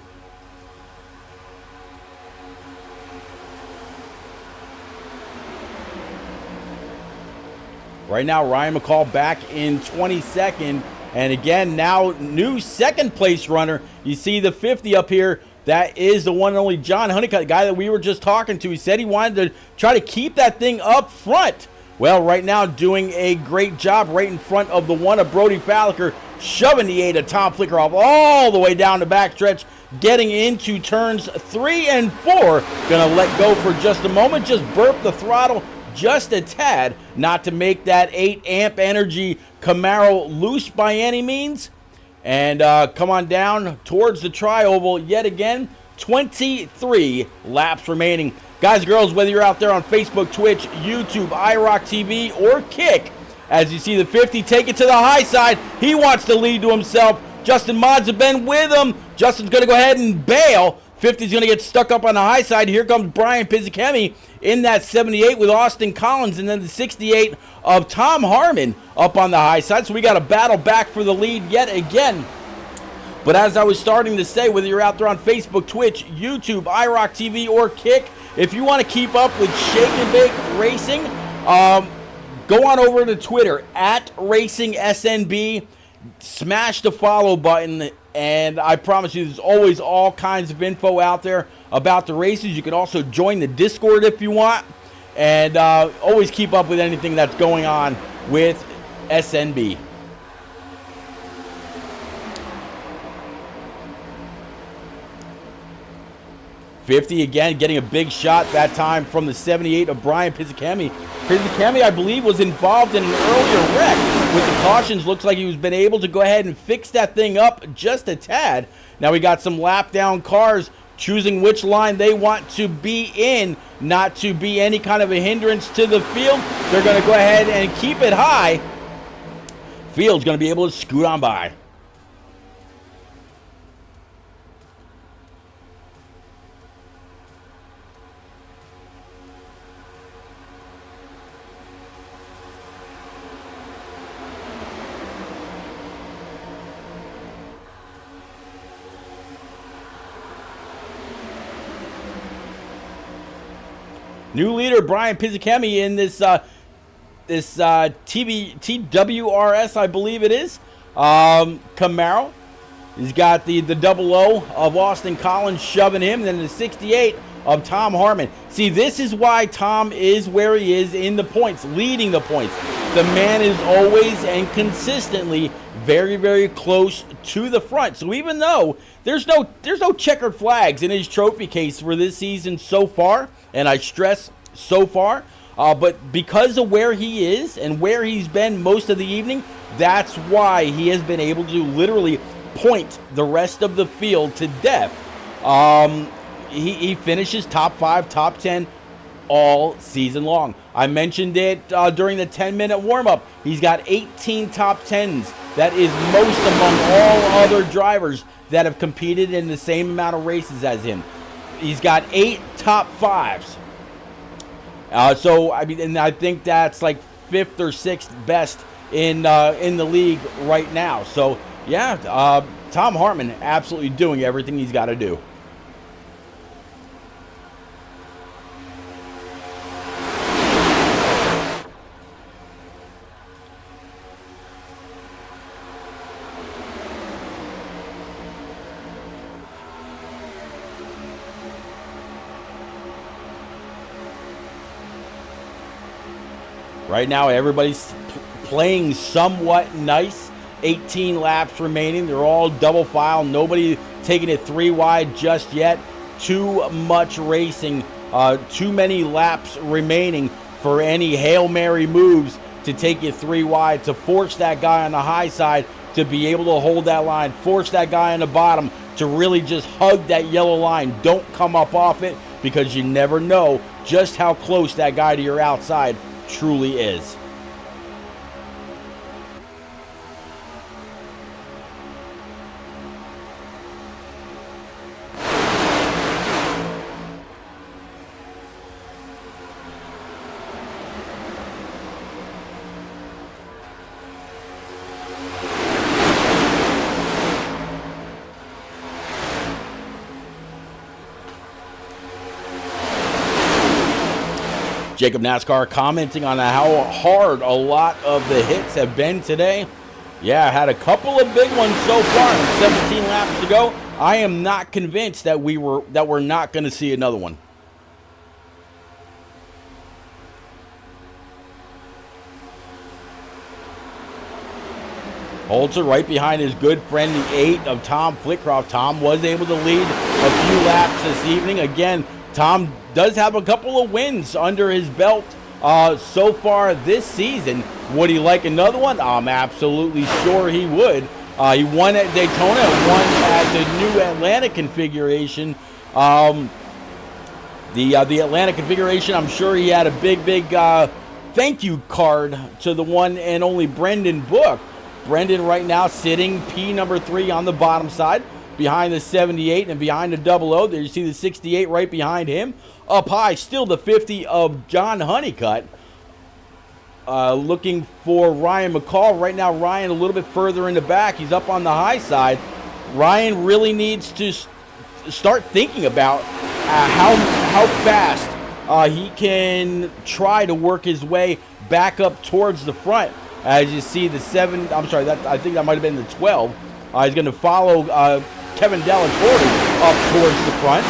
Right now, Ryan McCall back in 22nd. And again, now new second place runner. You see the 50 up here. That is the one and only John Honeycutt, the guy that we were just talking to. He said he wanted to try to keep that thing up front. Well, right now doing a great job right in front of the 1 of Brody Falliker, shoving the 8 of Tom Flicker off all the way down the backstretch, getting into turns 3 and 4. Gonna let go for just a moment, just burp the throttle just a tad, not to make that 8 amp energy Camaro loose by any means. And come on down towards the tri-oval yet again. 23 laps remaining. Guys and girls, whether you're out there on Facebook, Twitch, YouTube, IROC TV, or Kick, as you see the 50 take it to the high side, he wants to lead to himself. Justin Mods have been with him. Justin's going to go ahead and bail. 50's going to get stuck up on the high side. Here comes Brian Pizzicemi in that 78 with Austin Collins, and then the 68 of Tom Harmon up on the high side. So we got a battle back for the lead yet again. But as I was starting to say, whether you're out there on Facebook, Twitch, YouTube, IROC TV, or Kick, if you want to keep up with Shake and Bake Racing, go on over to Twitter, @RacingSNB. Smash the follow button, and I promise you there's always all kinds of info out there about the races. You can also join the Discord if you want, and always keep up with anything that's going on with SNB. '50 again, getting a big shot that time from the 78 of Brian Pizzicemi. Pizzicemi, I believe, was involved in an earlier wreck. With the cautions, looks like he was been able to go ahead and fix that thing up just a tad. Now we got some lap down cars choosing which line they want to be in, not to be any kind of a hindrance to the field. They're going to go ahead and keep it high. Field's going to be able to scoot on by. New leader Brian Pizzicemi in this TWRS, I believe it is. Camaro. He's got the double O of Austin Collins shoving him, then the 68 of Tom Harmon. See, this is why Tom is where he is in the points, leading the points. The man is always and consistently very, very close to the front. So even though there's no checkered flags in his trophy case for this season so far, and I stress so far, but because of where he is and where he's been most of the evening, that's why he has been able to literally point the rest of the field to death. He finishes top 5, top 10 all season long. I mentioned it during the 10-minute warm-up. He's got 18 top 10s. That is most among all other drivers that have competed in the same amount of races as him. He's got 8 top 5s. So I mean, and I think that's like 5th or 6th best in the league right now. So yeah, Tom Harmon absolutely doing everything he's got to do. Right now, everybody's playing somewhat nice. 18 laps remaining. They're all double file. Nobody taking it 3 wide just yet. Too much racing. Too many laps remaining for any Hail Mary moves to take you 3 wide, to force that guy on the high side to be able to hold that line, force that guy on the bottom to really just hug that yellow line. Don't come up off it, because you never know just how close that guy to your outside truly is. Jacob NASCAR commenting on how hard a lot of the hits have been today. Yeah, had a couple of big ones so far. 17 laps to go. I am not convinced that we're not going to see another one. Holzer right behind his good friend, the 8 of Tom Flitcroft. Tom was able to lead a few laps this evening. Again, Tom does have a couple of wins under his belt so far this season. Would he like another one? I'm absolutely sure he would. He won at Daytona, won at the new Atlanta configuration. The Atlanta configuration, I'm sure he had a big thank you card to the one and only Brendan Book. Brendan right now sitting P number 3 on the bottom side, behind the 78 and behind the 00. There you see the 68 right behind him. Up high, still the 50 of John Honeycutt. Looking for Ryan McCall. Right now, Ryan a little bit further in the back. He's up on the high side. Ryan really needs to start thinking about how fast he can try to work his way back up towards the front. As you see, the 7, I'm sorry, I think that might have been the 12. He's going to follow Kevin Delatorre up towards the front.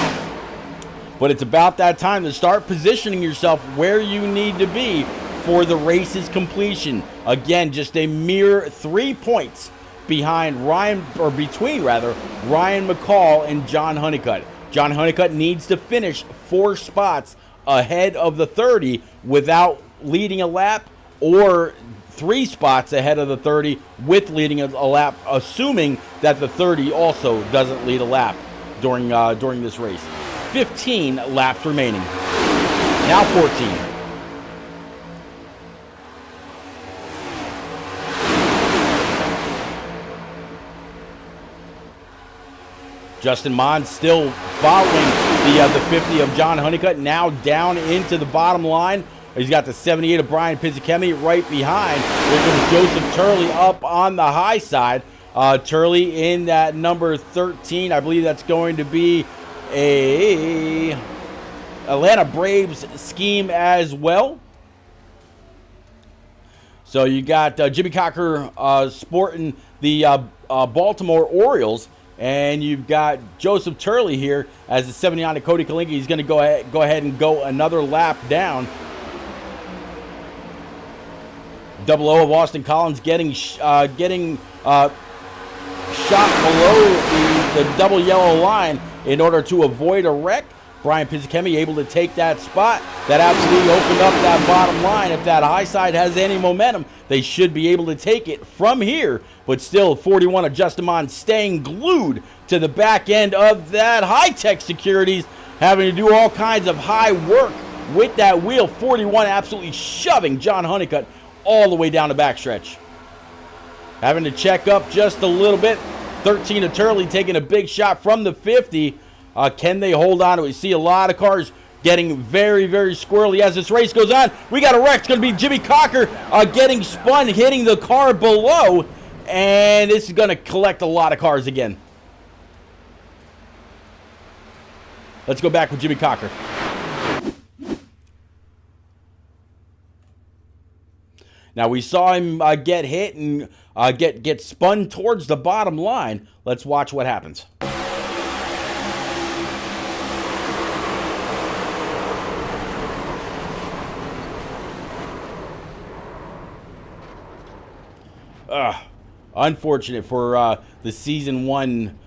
But it's about that time to start positioning yourself where you need to be for the race's completion. Again, just a mere 3 points behind between Ryan McCall and John Honeycutt. John Honeycutt needs to finish 4 spots ahead of the 30 without leading a lap, or 3 spots ahead of the 30 with leading a lap, assuming that the 30 also doesn't lead a lap during this race. 15 laps remaining. Now 14. Justin Mons still following the 50 of John Honeycutt, now down into the bottom line. He's got the 78 of Brian Pizzicemi right behind. There comes Joseph Turley up on the high side. Turley in that number 13. I believe that's going to be a Atlanta Braves scheme as well. So you got Jimmy Cocker sporting the Baltimore Orioles, and you've got Joseph Turley here as the 79 of Cody Kalinke. He's going to go ahead and go another lap down. 00 of Austin Collins getting shot below the double yellow line in order to avoid a wreck. Brian Pizzicemi able to take that spot. That absolutely opened up that bottom line. If that high side has any momentum, they should be able to take it from here. But still, 41 of Justin Mons staying glued to the back end of that high-tech securities, having to do all kinds of high work with that wheel. 41 absolutely shoving John Honeycutt all the way down the backstretch. Having to check up just a little bit. 13 of Turley taking a big shot from the 50. Can they hold on to it? We see a lot of cars getting very squirrely as this race goes on. We got a wreck. It's going to be Jimmy Cocker getting spun, hitting the car below. And this is going to collect a lot of cars again. Let's go back with Jimmy Cocker. Now, we saw him get hit and get spun towards the bottom line. Let's watch what happens. Unfortunate for the Season 1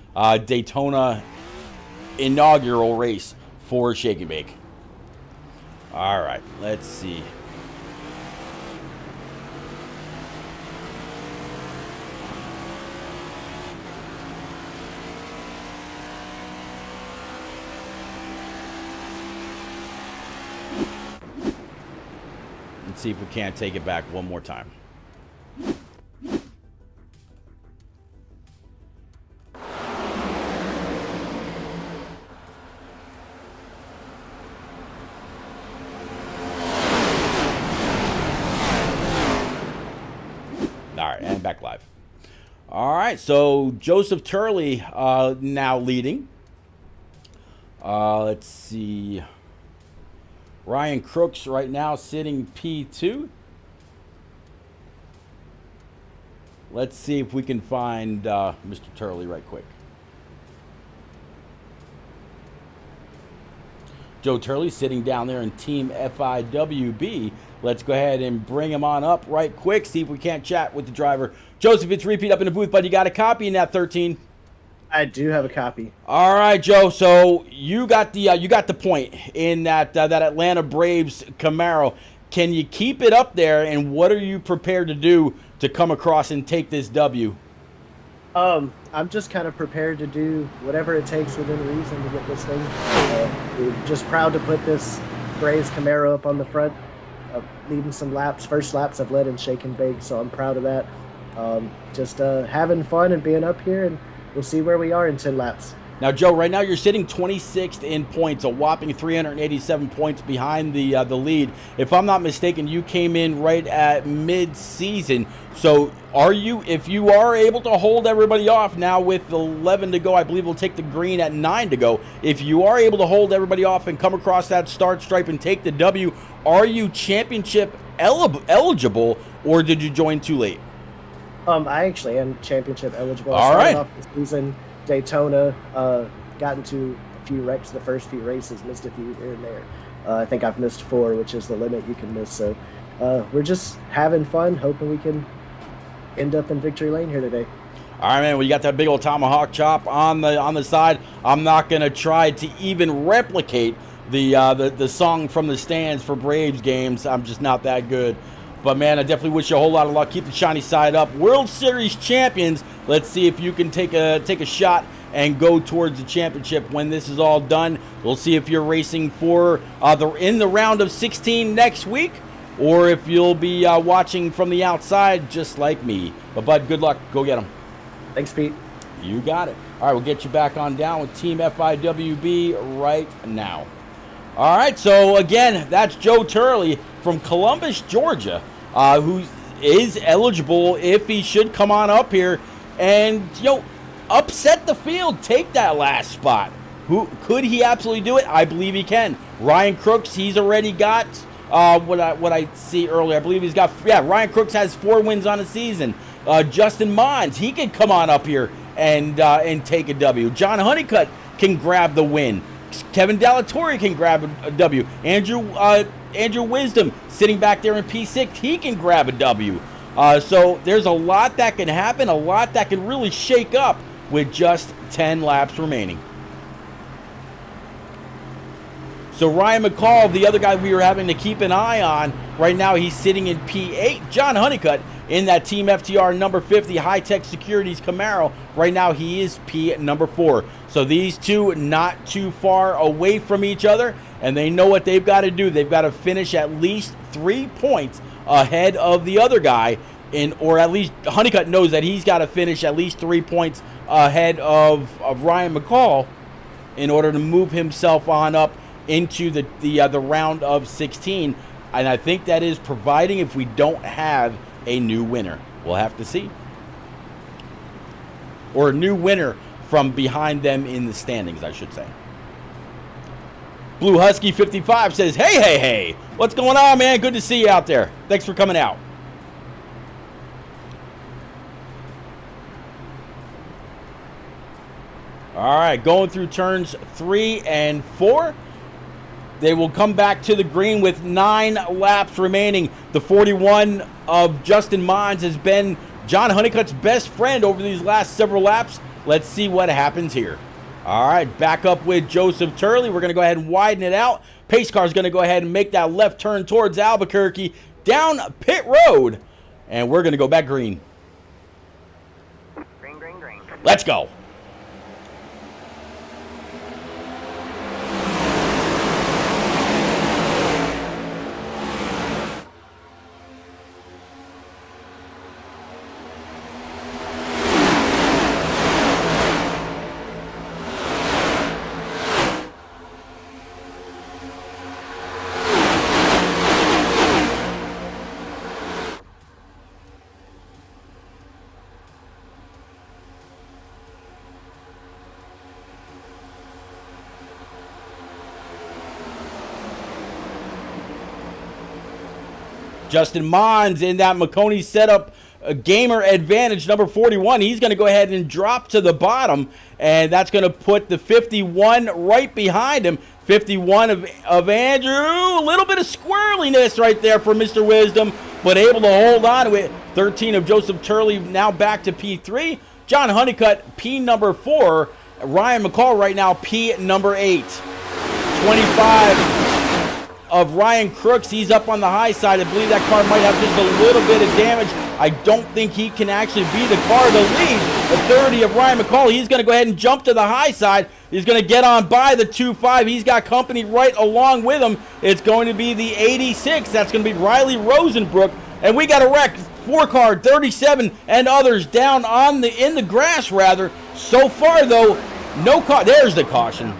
Daytona inaugural race for Shake and Bake. All right, let's see. Let's see if we can't take it back one more time. All right, and back live. All right, so Joseph Turley now leading. Let's see. Ryan Crooks right now sitting P2. Let's see if we can find Mr. Turley right quick. Joe Turley sitting down there in Team FIWB. Let's go ahead and bring him on up right quick. See if we can't chat with the driver. Joseph, it's repeat up in the booth, but you got a copy in that 13. I do have a copy. All right, Joe. So you got the point in that that Atlanta Braves Camaro. Can you keep it up there? And what are you prepared to do to come across and take this W? I'm just kind of prepared to do whatever it takes within reason to get this thing. We're just proud to put this Braves Camaro up on the front, leading some laps. First laps I've led in shake and bake, so I'm proud of that. Just having fun and being up here, and we'll see where we are in 10 laps. Now, Joe, right now you're sitting 26th in points, a whopping 387 points behind the lead. If I'm not mistaken, you came in right at mid-season. So if you are able to hold everybody off now with 11 to go, I believe we'll take the green at 9 to go. If you are able to hold everybody off and come across that start stripe and take the W, are you championship eligible, or did you join too late? I actually am championship eligible. All right. Off the season, Daytona, got into a few wrecks the first few races, missed a few here and there. I think I've missed 4, which is the limit you can miss. So we're just having fun, hoping we can end up in victory lane here today. All right, man. Well, you got that big old tomahawk chop on the side. I'm not gonna try to even replicate the song from the stands for Braves games. I'm just not that good. But, man, I definitely wish you a whole lot of luck. Keep the shiny side up. World Series champions. Let's see if you can take a shot and go towards the championship when this is all done. We'll see if you're racing for in the round of 16 next week, or if you'll be watching from the outside just like me. But, Bud, good luck. Go get them. Thanks, Pete. You got it. All right, we'll get you back on down with Team FIWB right now. All right, so again, that's Joe Turley from Columbus, Georgia, who is eligible if he should come on up here and, upset the field, take that last spot. Could he absolutely do it? I believe he can. Ryan Crooks, he's already got what I see earlier. I believe he's got, Ryan Crooks has 4 wins on the season. Justin Mons, he could come on up here and take a W. John Honeycutt can grab the win. Kevin Dallatore can grab a W. Andrew Wisdom sitting back there in P6, he can grab a W. So there's a lot that can happen, a lot that can really shake up with just 10 laps remaining. So Ryan McCall, the other guy we were having to keep an eye on, right now he's sitting in P8. John Honeycutt in that Team FTR number 50 High-Tech Securities Camaro. Right now he is P at number 4. So these two not too far away from each other, and they know what they've got to do. They've got to finish at least 3 points ahead of the other guy, or at least Honeycutt knows that he's got to finish at least 3 points ahead of Ryan McCall in order to move himself on up into the round of 16. And I think that is providing if we don't have a new winner. We'll have to see. Or a new winner from behind them in the standings, I should say. Blue Husky 55 says, hey, what's going on, man? Good to see you out there. Thanks for coming out. All right, going through turns 3 and 4. They will come back to the green with 9 laps remaining. The 41 of Justin Mons has been John Honeycutt's best friend over these last several laps. Let's see what happens here. All right, back up with Joseph Turley. We're going to go ahead and widen it out. Pace car is going to go ahead and make that left turn towards Albuquerque down pit road. And we're going to go back green. Green. Let's go. Justin Mons in that Marconi setup, gamer advantage, number 41. He's going to go ahead and drop to the bottom, and that's going to put the 51 right behind him. 51 of Andrew. A little bit of squirreliness right there for Mr. Wisdom, but able to hold on to it. 13 of Joseph Turley now back to P3. John Honeycutt, P number 4. Ryan McCall right now, P number 8. 25 of Ryan Crooks. He's up on the high side. I believe that car might have just a little bit of damage. I don't think he can actually be the car to lead. The 30 of Ryan McCall. He's going to go ahead and jump to the high side. He's going to get on by the 2.5. He's got company right along with him. It's going to be the 86. That's going to be Riley Rosenbrook. And we got a wreck. 4 car, 37, and others down on in the grass rather. So far though, no car. There's the caution.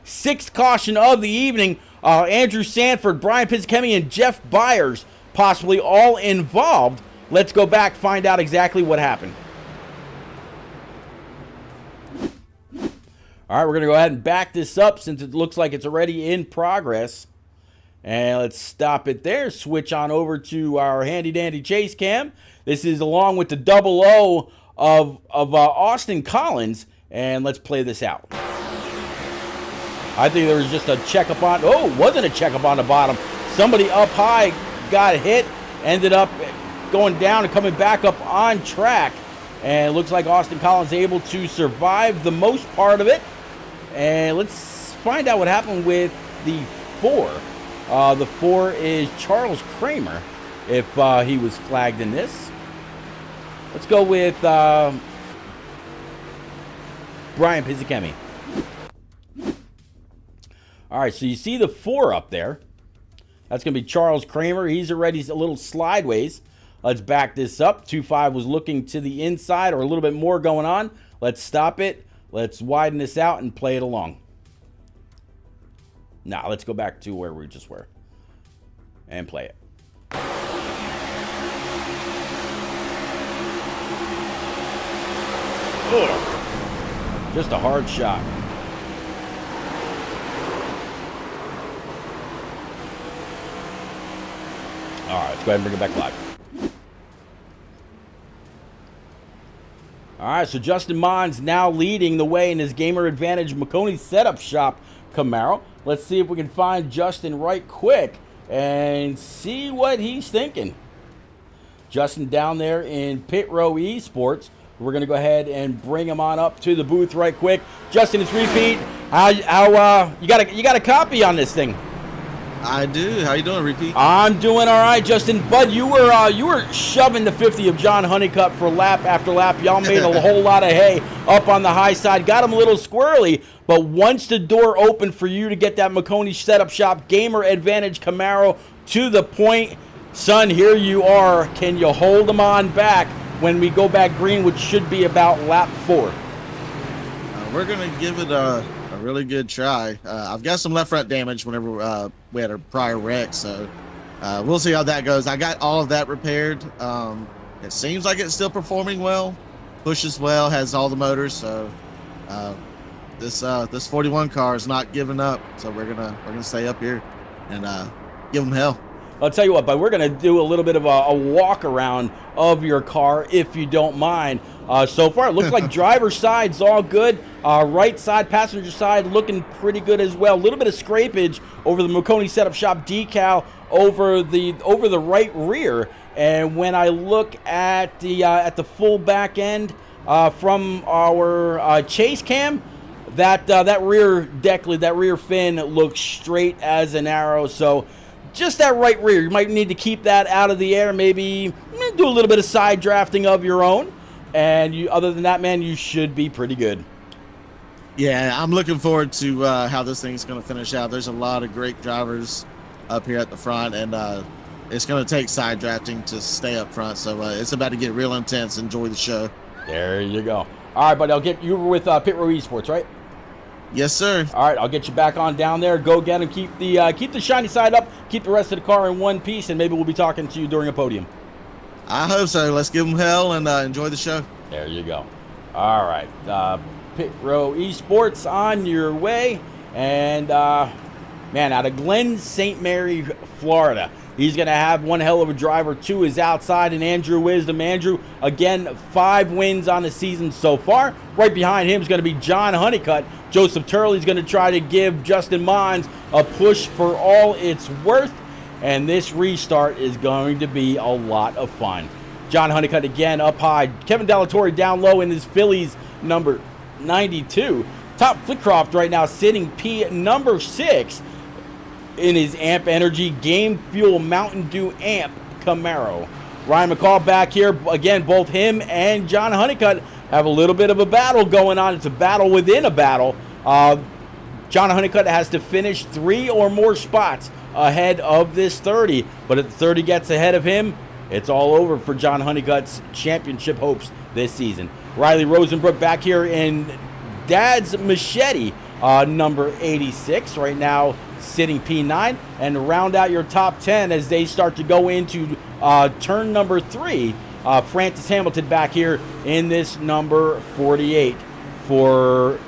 6th caution of the evening. Andrew Sanford, Brian Pizzichemi, and Jeff Byers possibly all involved. Let's go back, find out exactly what happened. All right, we're going to go ahead and back this up since it looks like it's already in progress. And let's stop it there. Switch on over to our handy-dandy chase cam. This is along with the 00 of Austin Collins. And let's play this out. I think there was just a checkup on... Oh, wasn't a checkup on the bottom. Somebody up high got hit, ended up going down and coming back up on track. And it looks like Austin Collins able to survive the most part of it. And let's find out what happened with the 4. The 4 is Charles Kramer, if he was flagged in this. Let's go with Brian Pizzichemi. All right, so you see the 4 up there. That's going to be Charles Kramer. He's already a little slideways. Let's back this up. 2.5 was looking to the inside or a little bit more going on. Let's stop it. Let's widen this out and play it along. Now, let's go back to where we just were and play it. Ugh. Just a hard shot. All right, let's go ahead and bring it back live. All right, so Justin Mons now leading the way in his gamer advantage Marconi setup shop Camaro. Let's see if we can find Justin right quick and see what he's thinking. Justin down there in Pit Row Esports. We're going to go ahead and bring him on up to the booth right quick. Justin, it's repeat. How you got a copy on this thing? I do. How you doing, Repeat? I'm doing all right, Justin. Bud, you were shoving the 50 of John Honeycutt for lap after lap. Y'all made a whole lot of hay up on the high side. Got him a little squirrely, but once the door opened for you to get that Marconi setup shop gamer advantage Camaro to the point, son, here you are. Can you hold them on back when we go back green, which should be about lap 4? We're going to give it a really good try. I've got some left front damage whenever we had a prior wreck, so we'll see how that goes. I got all of that repaired. It seems like it's still performing well, pushes well, has all the motors, so this 41 car is not giving up, so we're gonna stay up here and give them hell. I'll tell you what, but we're going to do a little bit of a walk around of your car, if you don't mind. So far, it looks like driver's side's all good. Right side, passenger side, looking pretty good as well. A little bit of scrapage over the Marconi setup shop decal over the right rear. And when I look at the full back end from our chase cam, that rear deck lid, that rear fin looks straight as an arrow. So just that right rear, you might need to keep that out of the air. Maybe do a little bit of side drafting of your own. And other than that, man, you should be pretty good. Yeah, I'm looking forward to how this thing's going to finish out. There's a lot of great drivers up here at the front, and it's going to take side drafting to stay up front. So it's about to get real intense. Enjoy the show. There you go. All right, buddy, I'll get you with Pit Row Esports, right? Yes, sir. All right, I'll get you back on down there. Go get him. Keep the shiny side up. Keep the rest of the car in one piece, and maybe we'll be talking to you during a podium. I hope so. Let's give them hell and enjoy the show. There you go. All right, Pit Row Esports on your way, and man, out of Glen St. Mary, Florida. He's going to have one hell of a driver to his outside, and Andrew Wisdom. Andrew, again, 5 wins on the season so far. Right behind him is going to be John Honeycutt. Joseph Turley's going to try to give Justin Mons a push for all it's worth, and this restart is going to be a lot of fun. John Honeycutt again up high. Kevin Delatorre down low in his Phillies number 92. Top Flitcroft right now sitting P number 6 in his Amp Energy Game Fuel Mountain Dew Amp Camaro. Ryan McCall back here. Again, both him and John Honeycutt have a little bit of a battle going on. It's a battle within a battle. John Honeycutt has to finish 3 or more spots ahead of this 30. But if the 30 gets ahead of him, it's all over for John Honeycutt's championship hopes this season. Riley Rosenbrook back here in Dad's Machete, number 86, right now sitting P9. And to round out your top 10 as they start to go into turn number 3, Francis Hamilton back here in this number 48 for,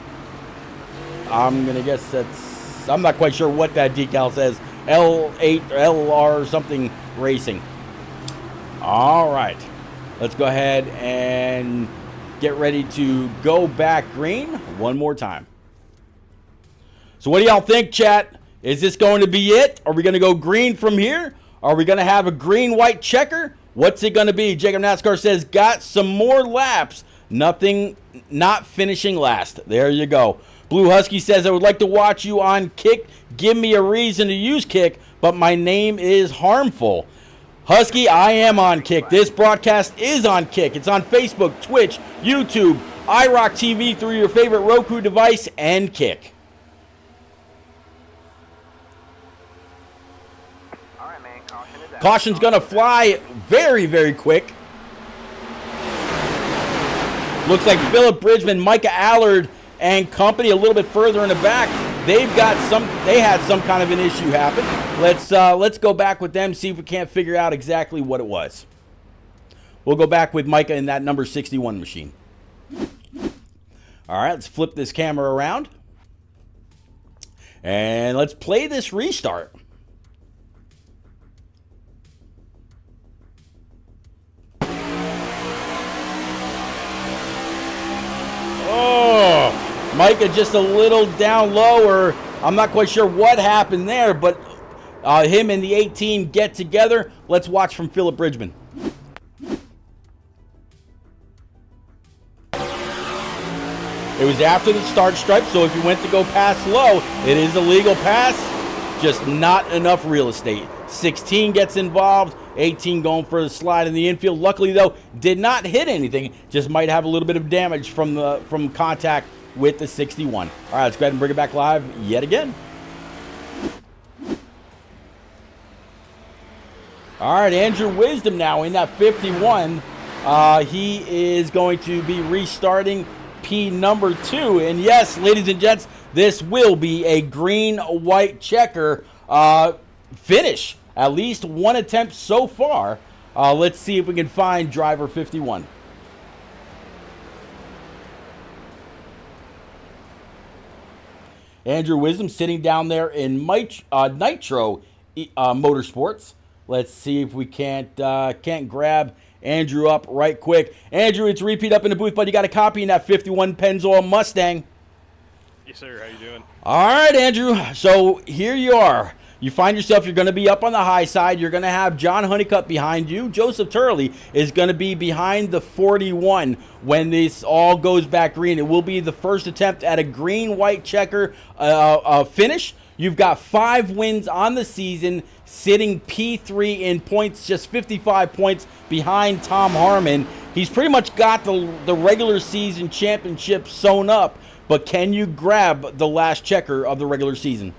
I'm going to guess that's, I'm not quite sure what that decal says, L8 or LR something racing. All right, let's go ahead and get ready to go back green one more time. So what do y'all think, chat? Is this going to be it? Are we going to go green from here? Are we going to have a green-white checker? What's it going to be? Jacob NASCAR says, got some more laps. Nothing, not finishing last. There you go. Blue Husky says, I would like to watch you on Kick. Give me a reason to use Kick, but my name is harmful. Husky, I am on Kick. This broadcast is on Kick. It's on Facebook, Twitch, YouTube, IROC TV through your favorite Roku device, and Kick. All right, man. Caution is out. Caution's going to fly very, very quick. Looks like Philip Bridgman, Micah Allard, and company a little bit further in the back. They had some kind of an issue happen. Let's go back with them, see if we can't figure out exactly what it was. We'll go back with Micah in that number 61 machine. All right, let's flip this camera around. And let's play this restart. Oh! Micah just a little down lower. I'm not quite sure what happened there, but him and the 18 get together. Let's watch from Philip Bridgman. It was after the start stripe, so if you went to go pass low, it is a legal pass, just not enough real estate. 16 gets involved, 18 going for the slide in the infield. Luckily, though, did not hit anything, just might have a little bit of damage from contact with the 61. All right, let's go ahead and bring it back live yet again. All right, Andrew Wisdom now in that 51. He is going to be restarting P number 2. And yes, ladies and gents, this will be a green-white checker finish. At least one attempt so far. Let's see if we can find driver 51. Andrew Wisdom sitting down there in Nitro Motorsports. Let's see if we can't grab Andrew up right quick. Andrew, it's repeat up in the booth, but you got a copy in that 51 Pennzoil Mustang. Yes, sir. How you doing? All right, Andrew. So here you are. You find yourself, you're going to be up on the high side. You're going to have John Honeycutt behind you. Joseph Turley is going to be behind the 41 when this all goes back green. It will be the first attempt at a green-white checker finish. You've got 5 wins on the season, sitting P3 in points, just 55 points behind Tom Harmon. He's pretty much got the regular season championship sewn up, but can you grab the last checker of the regular season?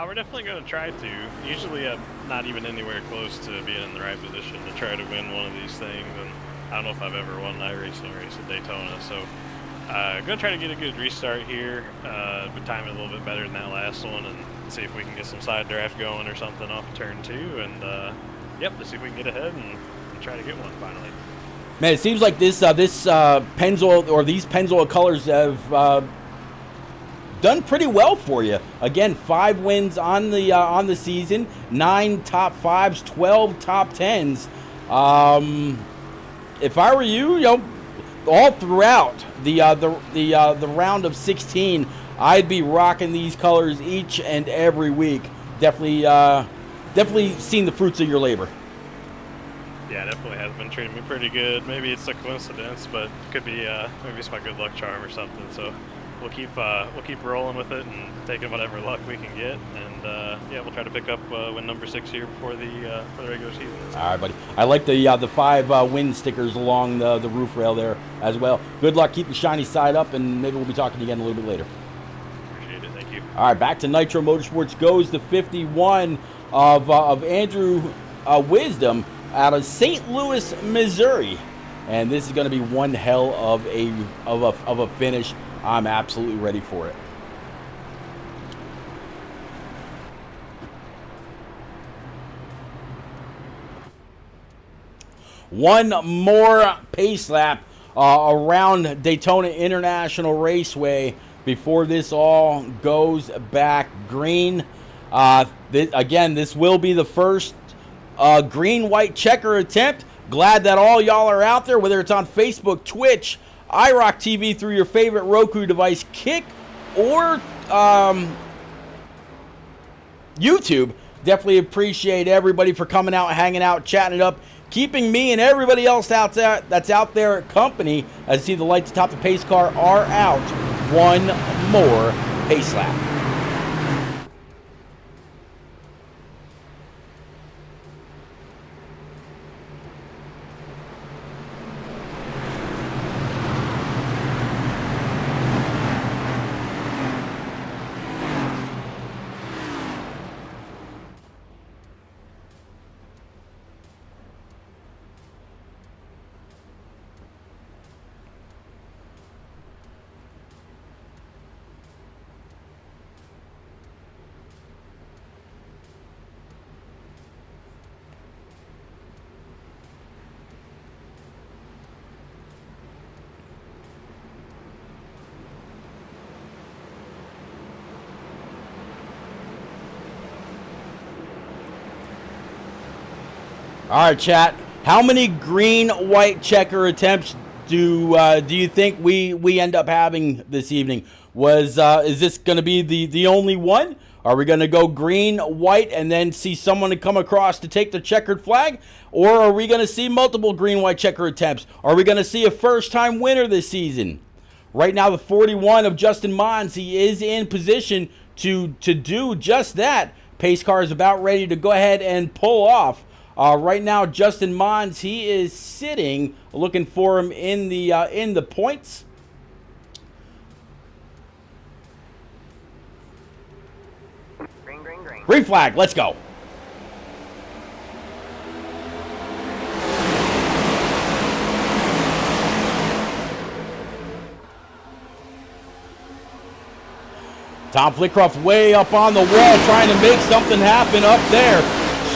We're definitely going to try to. Usually I'm not even anywhere close to being in the right position to try to win one of these things. And I don't know if I've ever won an iRacing race at Daytona. So going to try to get a good restart here. But time it a little bit better than that last one and see if we can get some side draft going or something off of turn 2. And yep, let's see if we can get ahead and try to get one finally. Man, it seems like this Pennzoil or these Pennzoil colors have... done pretty well for you. Again, 5 wins on the season, 9 top 5s, 12 top 10s. If I were you, all throughout the round of 16, I'd be rocking these colors each and every week. Definitely seen the fruits of your labor. Yeah, definitely has been treating me pretty good. Maybe it's a coincidence, but it could be maybe it's my good luck charm or something. So we'll keep rolling with it and taking whatever luck we can get, and yeah, we'll try to pick up win number 6 here before the regular season. All right, buddy. I like the 5 win stickers along the roof rail there as well. Good luck. Keep the shiny side up, and maybe we'll be talking again a little bit later. Appreciate it. Thank you. All right, back to Nitro Motorsports goes the 51 of Andrew Wisdom out of St. Louis, Missouri, and this is going to be one hell of a finish. I'm absolutely ready for it. One more pace lap around Daytona International Raceway before this all goes back green. Again, this will be the first green-white checker attempt. Glad that all y'all are out there, whether it's on Facebook, Twitch, IROC TV through your favorite Roku device, Kick, or YouTube. Definitely appreciate everybody for coming out, hanging out, chatting it up, keeping me and everybody else out there that's out there company. As you see, the lights atop the pace car are out. One more pace lap. All right, chat. How many green-white checker attempts do you think we end up having this evening? Is this going to be the only one? Are we going to go green-white and then see someone to come across to take the checkered flag? Or are we going to see multiple green-white checker attempts? Are we going to see a first-time winner this season? Right now, the 41 of Justin Mons, he is in position to do just that. Pace car is about ready to go ahead and pull off. Right now, Justin Mons, he is sitting, looking for him in the points. Green, green, green. Green flag, let's go. Tom Flitcroft way up on the wall trying to make something happen up there.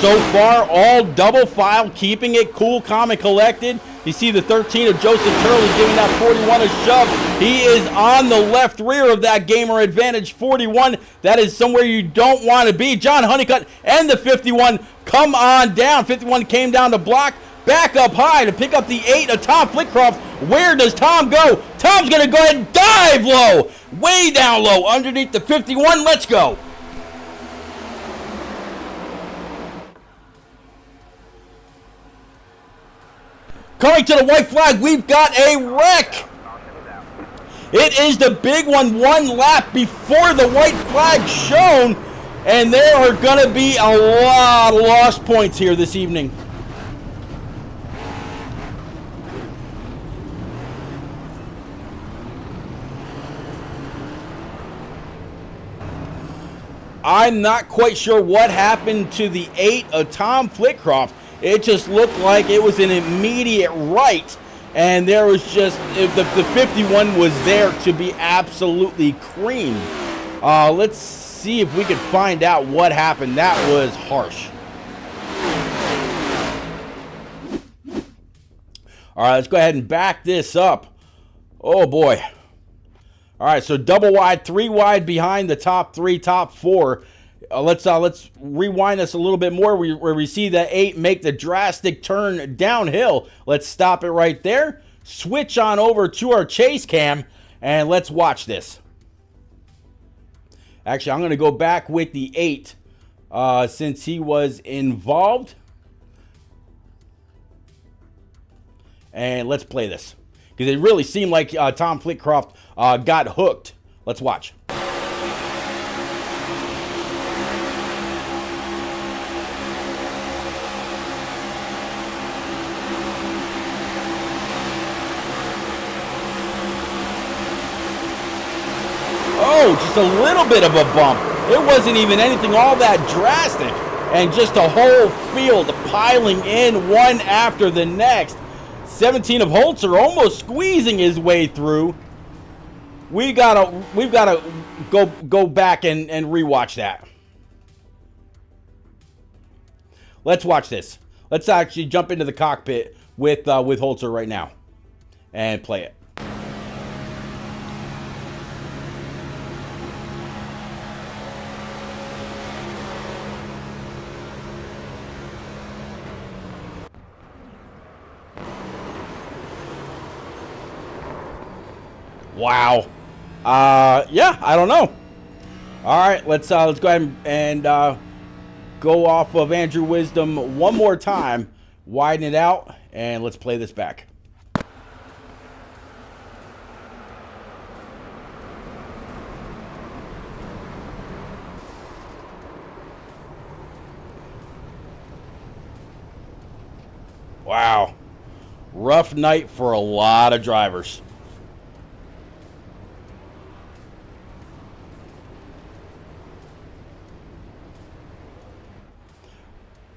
So far, all double file, keeping it cool, calm, and collected. You see the 13 of Joseph Turley giving that 41 a shove. He is on the left rear of that Gamer Advantage 41. That is somewhere you don't want to be. John Honeycutt and the 51 come on down. 51 came down to block. Back up high to pick up the 8 of Tom Flitcroft. Where does Tom go? Tom's going to go ahead and dive low. Way down low underneath the 51. Let's go. Coming to the white flag, we've got a wreck. It is the big one lap before the white flag shown. And there are going to be a lot of lost points here this evening. I'm not quite sure what happened to the 8 of Tom Flitcroft. It just looked like it was an immediate right, and there was just, the 51 was there to be absolutely creamed. Let's see if we can find out what happened. That was harsh. All right, let's go ahead and back this up. Oh boy. All right, so double wide, 3 wide behind the top 3, top 4. Let's rewind this a little bit more where we see the 8 make the drastic turn downhill. Let's stop it right there. Switch on over to our chase cam, and let's watch this. Actually, I'm going to go back with the 8 since he was involved. And let's play this, because it really seemed like Tom Flitcroft got hooked. Let's watch. Oh, just a little bit of a bump. It wasn't even anything all that drastic. And just a whole field piling in one after the next. 17 of Holzer almost squeezing his way through. We've gotta go back and rewatch that. Let's watch this. Let's actually jump into the cockpit with Holzer right now and play it. Wow. Yeah, I don't know. All right, let's go ahead and go off of Andrew Wisdom one more time, widen it out, and let's play this back. Wow. Rough night for a lot of drivers.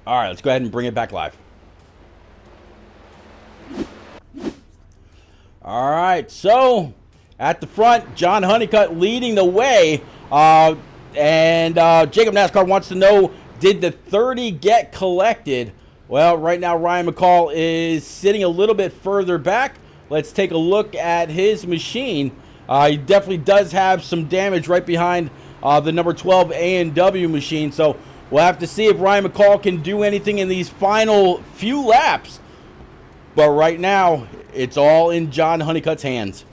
All right, let's go ahead and bring it back live. All right, so at the front, John Honeycutt leading the way. And Jacob NASCAR wants to know, did the 30 get collected? Well, right now Ryan McCall is sitting a little bit further back. Let's take a look at his machine. He definitely does have some damage right behind the number 12 A&W machine. So we'll have to see if Ryan McCall can do anything in these final few laps. But right now, it's all in John Honeycutt's hands.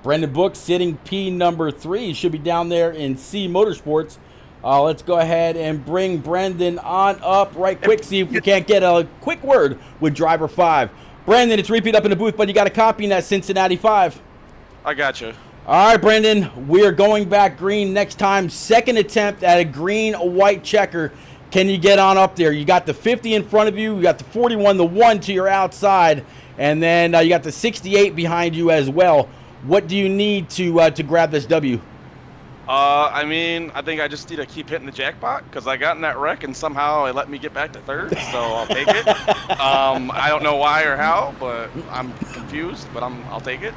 Brendan Book sitting P number 3. He should be down there in C Motorsports. Let's go ahead and bring Brendan on up right quick. See if we can't get a quick word with driver 5. Brandon, it's repeat up in the booth, but you got a copy in that Cincinnati 5. I got you. All right, Brendan, we are going back green next time. Second attempt at a green-white checker. Can you get on up there? You got the 50 in front of you. You got the 41, the 1 to your outside. And then you got the 68 behind you as well. What do you need to grab this W? I mean, I think I just need to keep hitting the jackpot because I got in that wreck and somehow it let me get back to third, so I'll take it. I don't know why or how, but I'm confused, but I'll take it.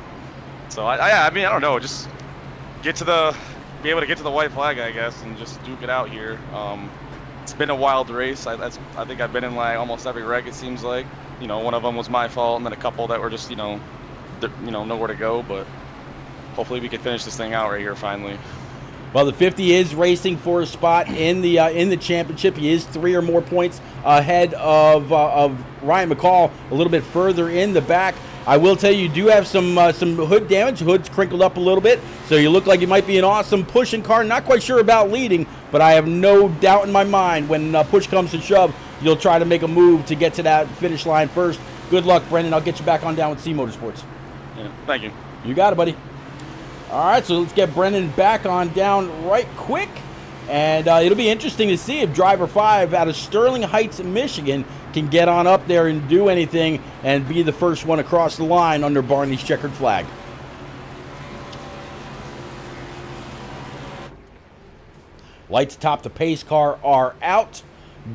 So I mean, I don't know, just be able to get to the white flag, I guess, and just duke it out here. It's been a wild race. I think I've been in like almost every wreck. It seems like, one of them was my fault, and then a couple that were just nowhere to go. But hopefully we can finish this thing out right here finally. Well, the 50 is racing for a spot in the championship. He is 3 or more points ahead of Ryan McCall, a little bit further in the back. I will tell you do have some hood damage. Hood's crinkled up a little bit, so you look like you might be an awesome pushing car. Not quite sure about leading, but I have no doubt in my mind when push comes to shove, you'll try to make a move to get to that finish line first. Good luck, Brendan. I'll get you back on down with C Motorsports. Yeah, thank you. You got it, buddy. All right, so let's get Brendan back on down right quick. And it'll be interesting to see if driver 5 out of Sterling Heights, Michigan, can get on up there and do anything and be the first one across the line under Barney's checkered flag. Lights atop the pace car are out.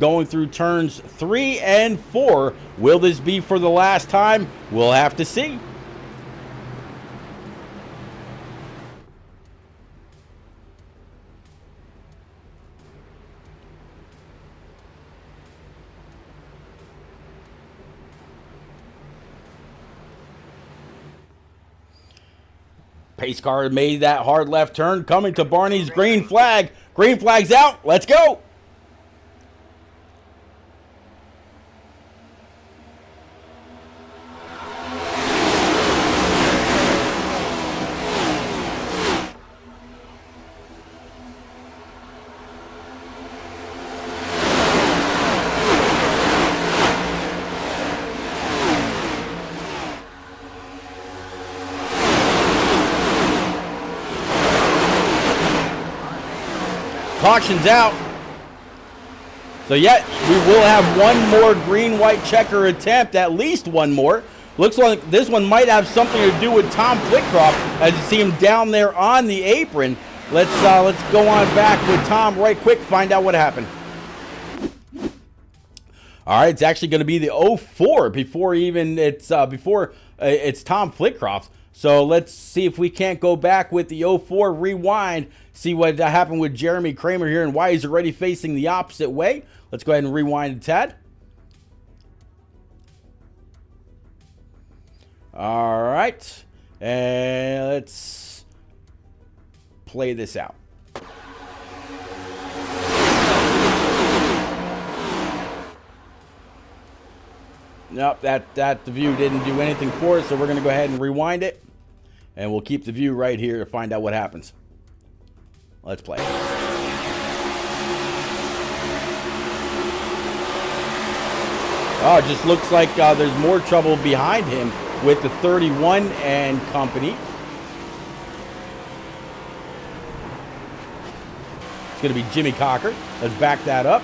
Going through turns 3 and 4. Will this be for the last time? We'll have to see. Pace car made that hard left turn, coming to Barney's green flag. Green flag's out. Let's go. Caution's out. So yet we will have one more green-white checker attempt, at least one more. Looks like this one might have something to do with Tom Flitcroft, as you see him down there on the apron. Let's go on back with Tom right quick, find out what happened. All right, it's actually going to be the 04 before it's Tom Flitcroft. So let's see if we can't go back with the 04 rewind, see what happened with Jeremy Kramer here and why he's already facing the opposite way. Let's go ahead and rewind a tad. All right, and let's play this out. Nope, that the view didn't do anything for us, so we're going to go ahead and rewind it. And we'll keep the view right here to find out what happens. Let's play. Oh, it just looks like there's more trouble behind him with the 31 and company. It's going to be Jimmy Cocker. Let's back that up.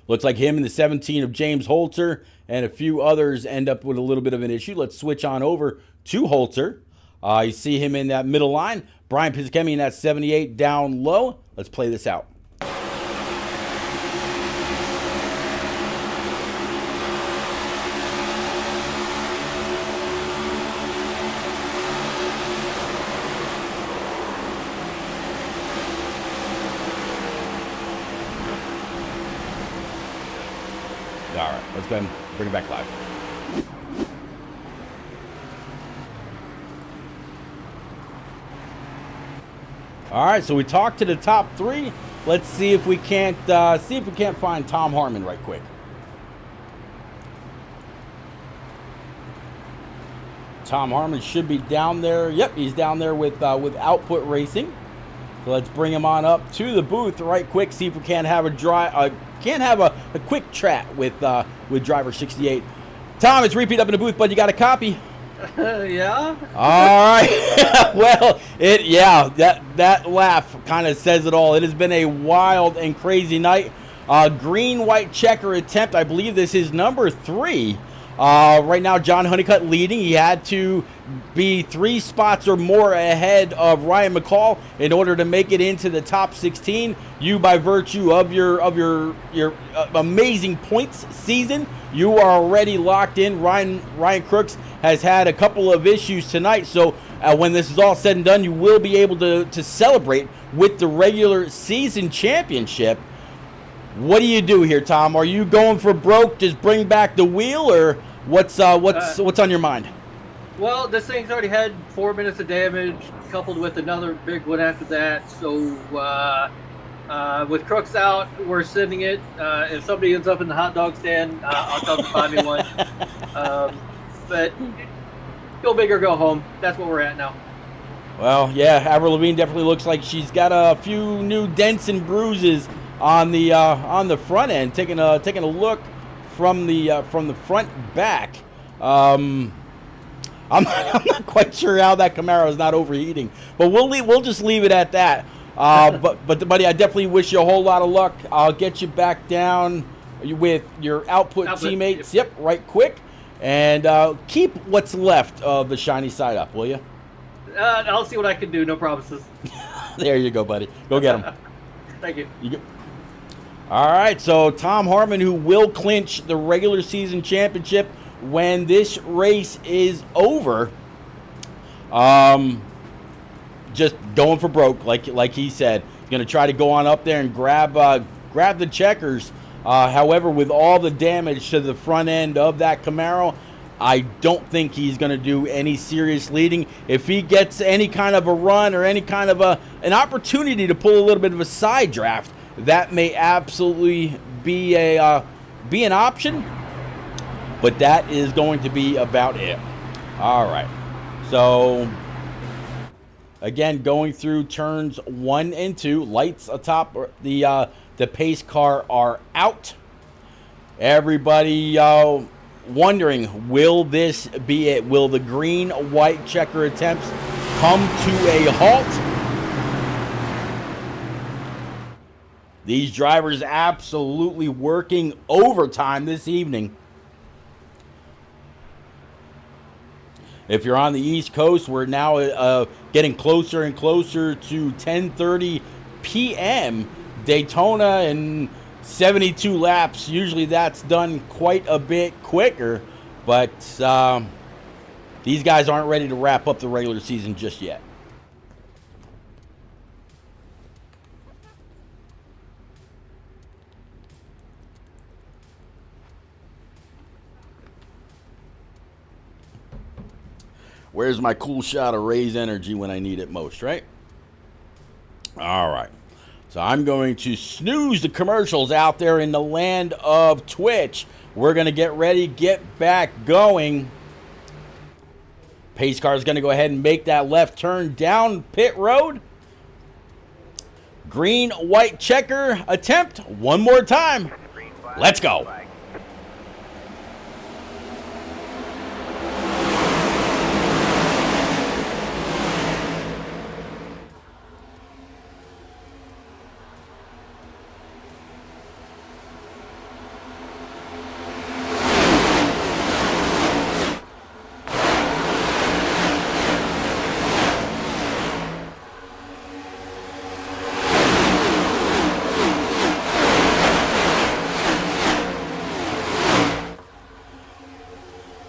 Looks like him and the 17 of James Holzer and a few others end up with a little bit of an issue. Let's switch on over to Holzer. You see him in that middle line. Brian Pizzacchemi in that 78 down low. Let's play this out. All right, let's go ahead and bring it back live. All right, so we talked to the top three. Let's see if we can't find Tom Harmon right quick. Tom Harmon should be down there. Yep, he's down there with Output Racing. So let's bring him on up to the booth right quick. See if we can't have a quick chat with driver 68. Tom, it's Repeat up in the booth, but you got a copy. Yeah. All right. Well, that laugh kind of says it all. It has been a wild and crazy night. Green-white checker attempt. I believe this is number 3. Right now, John Honeycutt leading. He had to be 3 spots or more ahead of Ryan McCall in order to make it into the top 16. You, by virtue of your amazing points season, you are already locked in. Ryan Crooks has had a couple of issues tonight, so when this is all said and done, you will be able to celebrate with the regular season championship. What do you do here, Tom? Are you going for broke, just bring back the wheel, or what's on your mind? Well, this thing's already had 4 minutes of damage, coupled with another big one after that. So with Crooks out, we're sending it. If somebody ends up in the hot dog stand, I'll come and find me one. But go big or go home. That's what we're at now. Well, yeah, Avril Lavigne definitely looks like she's got a few new dents and bruises on the front end. Taking a look from the front back. I'm not quite sure how that Camaro is not overheating, but we'll just leave it at that. But buddy, I definitely wish you a whole lot of luck. I'll get you back down with your output teammates. Yep, right quick, and keep what's left of the shiny side up, will you? I'll see what I can do. No promises. There you go, buddy. Go get them. Thank you. All right, so Tom Harmon, who will clinch the regular season championship when this race is over, just going for broke, like he said. Going to try to go on up there and grab the checkers. However, with all the damage to the front end of that Camaro, I don't think he's going to do any serious leading. If he gets any kind of a run or any kind of an opportunity to pull a little bit of a side draft, that may absolutely be an option. But that is going to be about it. All right. So, again, going through turns 1 and 2. Lights atop the pace car are out. Everybody wondering, will this be it? Will the green-white checker attempts come to a halt? These drivers absolutely working overtime this evening. If you're on the East Coast, we're now getting closer and closer to 10:30 p.m. Daytona and 72 laps. Usually that's done quite a bit quicker, but these guys aren't ready to wrap up the regular season just yet. Where's my cool shot of Ray's energy when I need it most, right? All right. So I'm going to snooze the commercials out there in the land of Twitch. We're going to get ready, get back going. Pace car is going to go ahead and make that left turn down pit road. Green, white checker attempt. One more time. Let's go.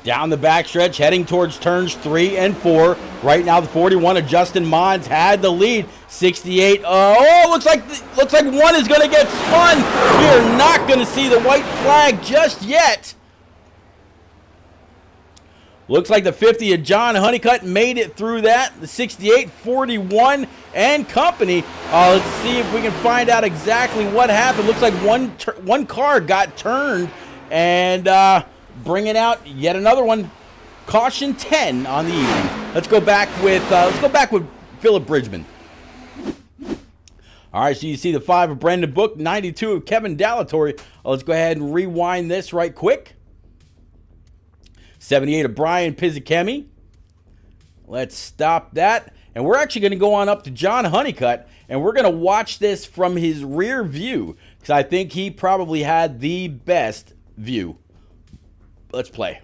Down the backstretch, heading towards turns 3 and 4. Right now, the 41 of Justin Mons had the lead. 68. Looks like one is going to get spun. We are not going to see the white flag just yet. Looks like the 50 of John Honeycutt made it through that. The 68, 41, and company. Let's see if we can find out exactly what happened. Looks like one car got turned and bringing out yet another one. Caution 10 on the evening. Let's go back with Philip Bridgman. All right, so you see the 5 of Brendan Book, 92 of Kevin Dalatory. Let's go ahead and rewind this right quick. 78 of Brian Pizzakemi. Let's stop that. And we're actually going to go on up to John Honeycutt, and we're going to watch this from his rear view because I think he probably had the best view. Let's play.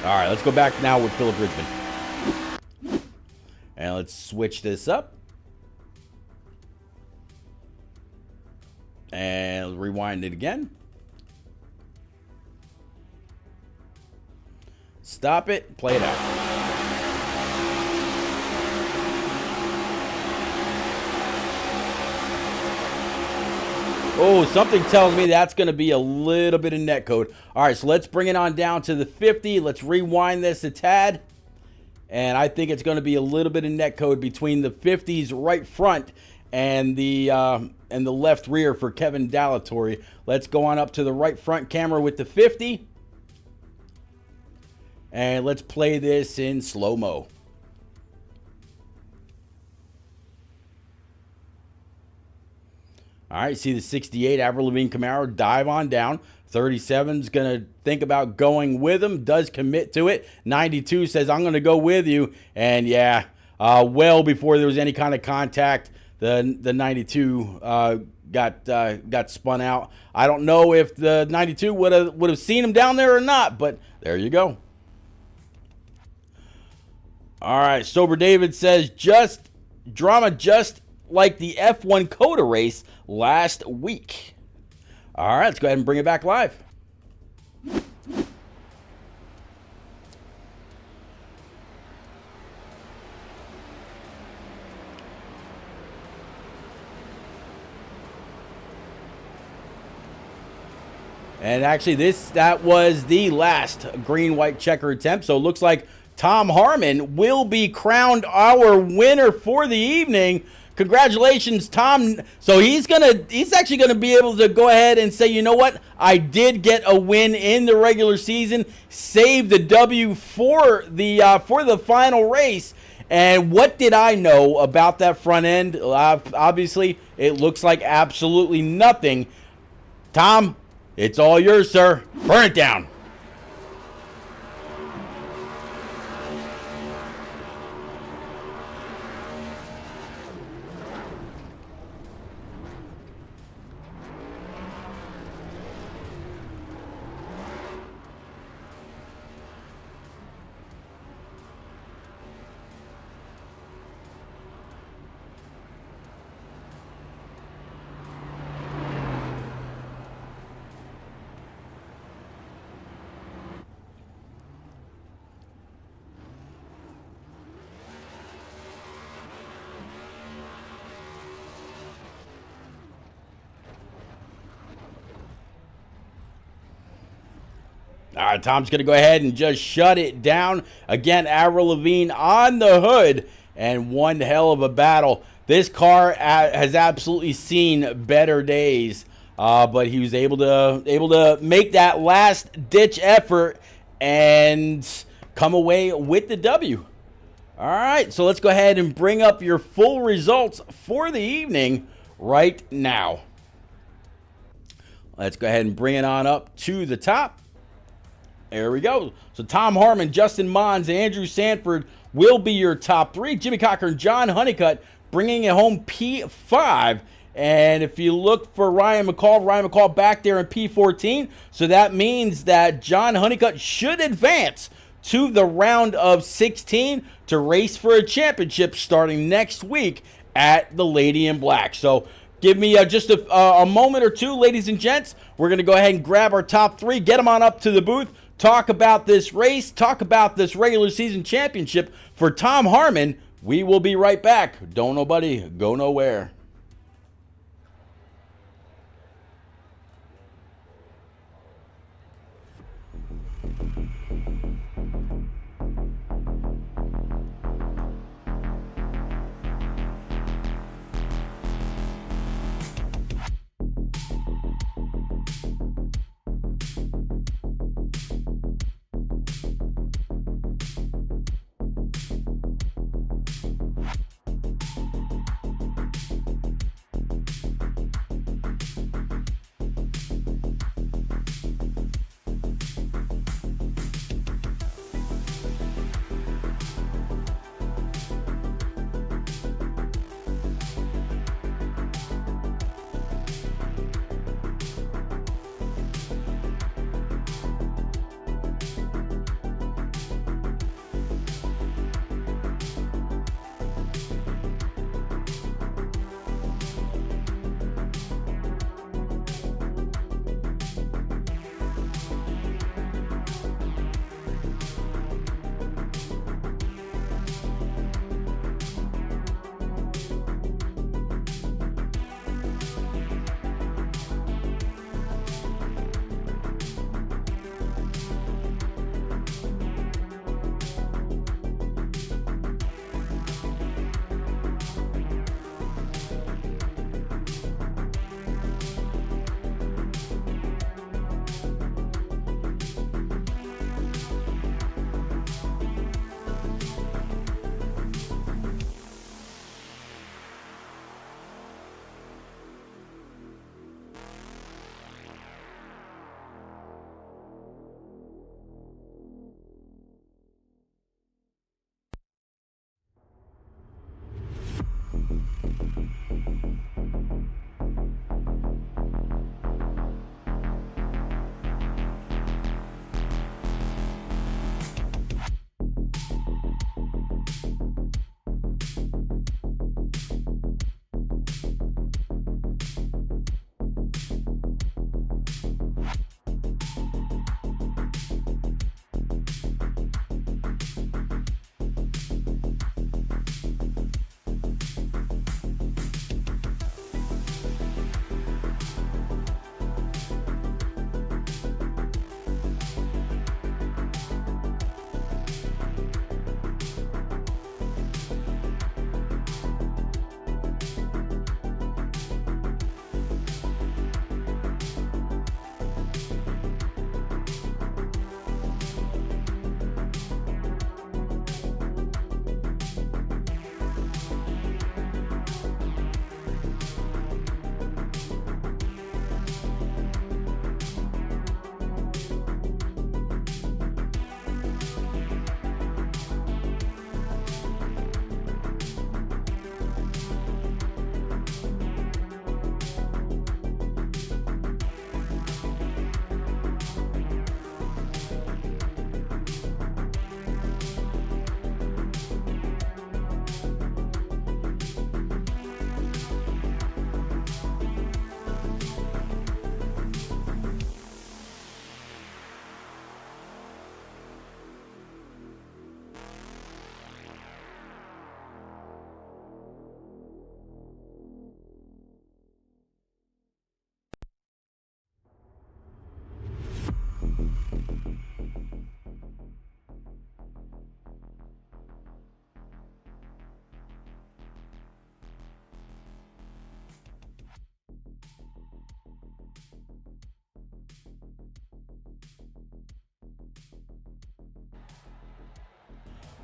All right, let's go back now with Philip Bridgman. And let's switch this up. And rewind it again. Stop it, play it out. Oh, something tells me that's going to be a little bit of netcode. All right, so let's bring it on down to the 50. Let's rewind this a tad. And I think it's going to be a little bit of netcode between the 50's right front and the left rear for Kevin Dalatory. Let's go on up to the right front camera with the 50. And let's play this in slow-mo. All right, see the 68 Avril Lavigne Camaro dive on down. 37's going to think about going with him, does commit to it. 92 says, I'm going to go with you. And yeah, well before there was any kind of contact, the 92 got spun out. I don't know if the 92 would have seen him down there or not, but there you go. All right, Sober David says, just like the F1 Coda race last week. All right, let's go ahead and bring it back live. And actually, that was the last green-white checker attempt. So it looks like Tom Harmon will be crowned our winner for the evening. Congratulations, Tom. So he's actually gonna be able to go ahead and say, you know what? I did get a win in the regular season, save the W for the final race. And what did I know about that front end? Obviously, it looks like absolutely nothing. Tom, it's all yours, sir. Burn it down. All right, Tom's going to go ahead and just shut it down. Again, Avril Lavigne on the hood, and one hell of a battle. This car has absolutely seen better days, but he was able to make that last-ditch effort and come away with the W. All right, so let's go ahead and bring up your full results for the evening right now. Let's go ahead and bring it on up to the top. There we go. So Tom Harmon, Justin Mons, and Andrew Sanford will be your top three. Jimmy Cocker and John Honeycutt bringing it home P5. And if you look for Ryan McCall back there in P14. So that means that John Honeycutt should advance to the round of 16 to race for a championship starting next week at the Lady in Black. So give me just a moment or two, ladies and gents. We're going to go ahead and grab our top three, get them on up to the booth, talk about this race, talk about this regular season championship for Tom Harmon. We will be right back. Don't nobody go nowhere.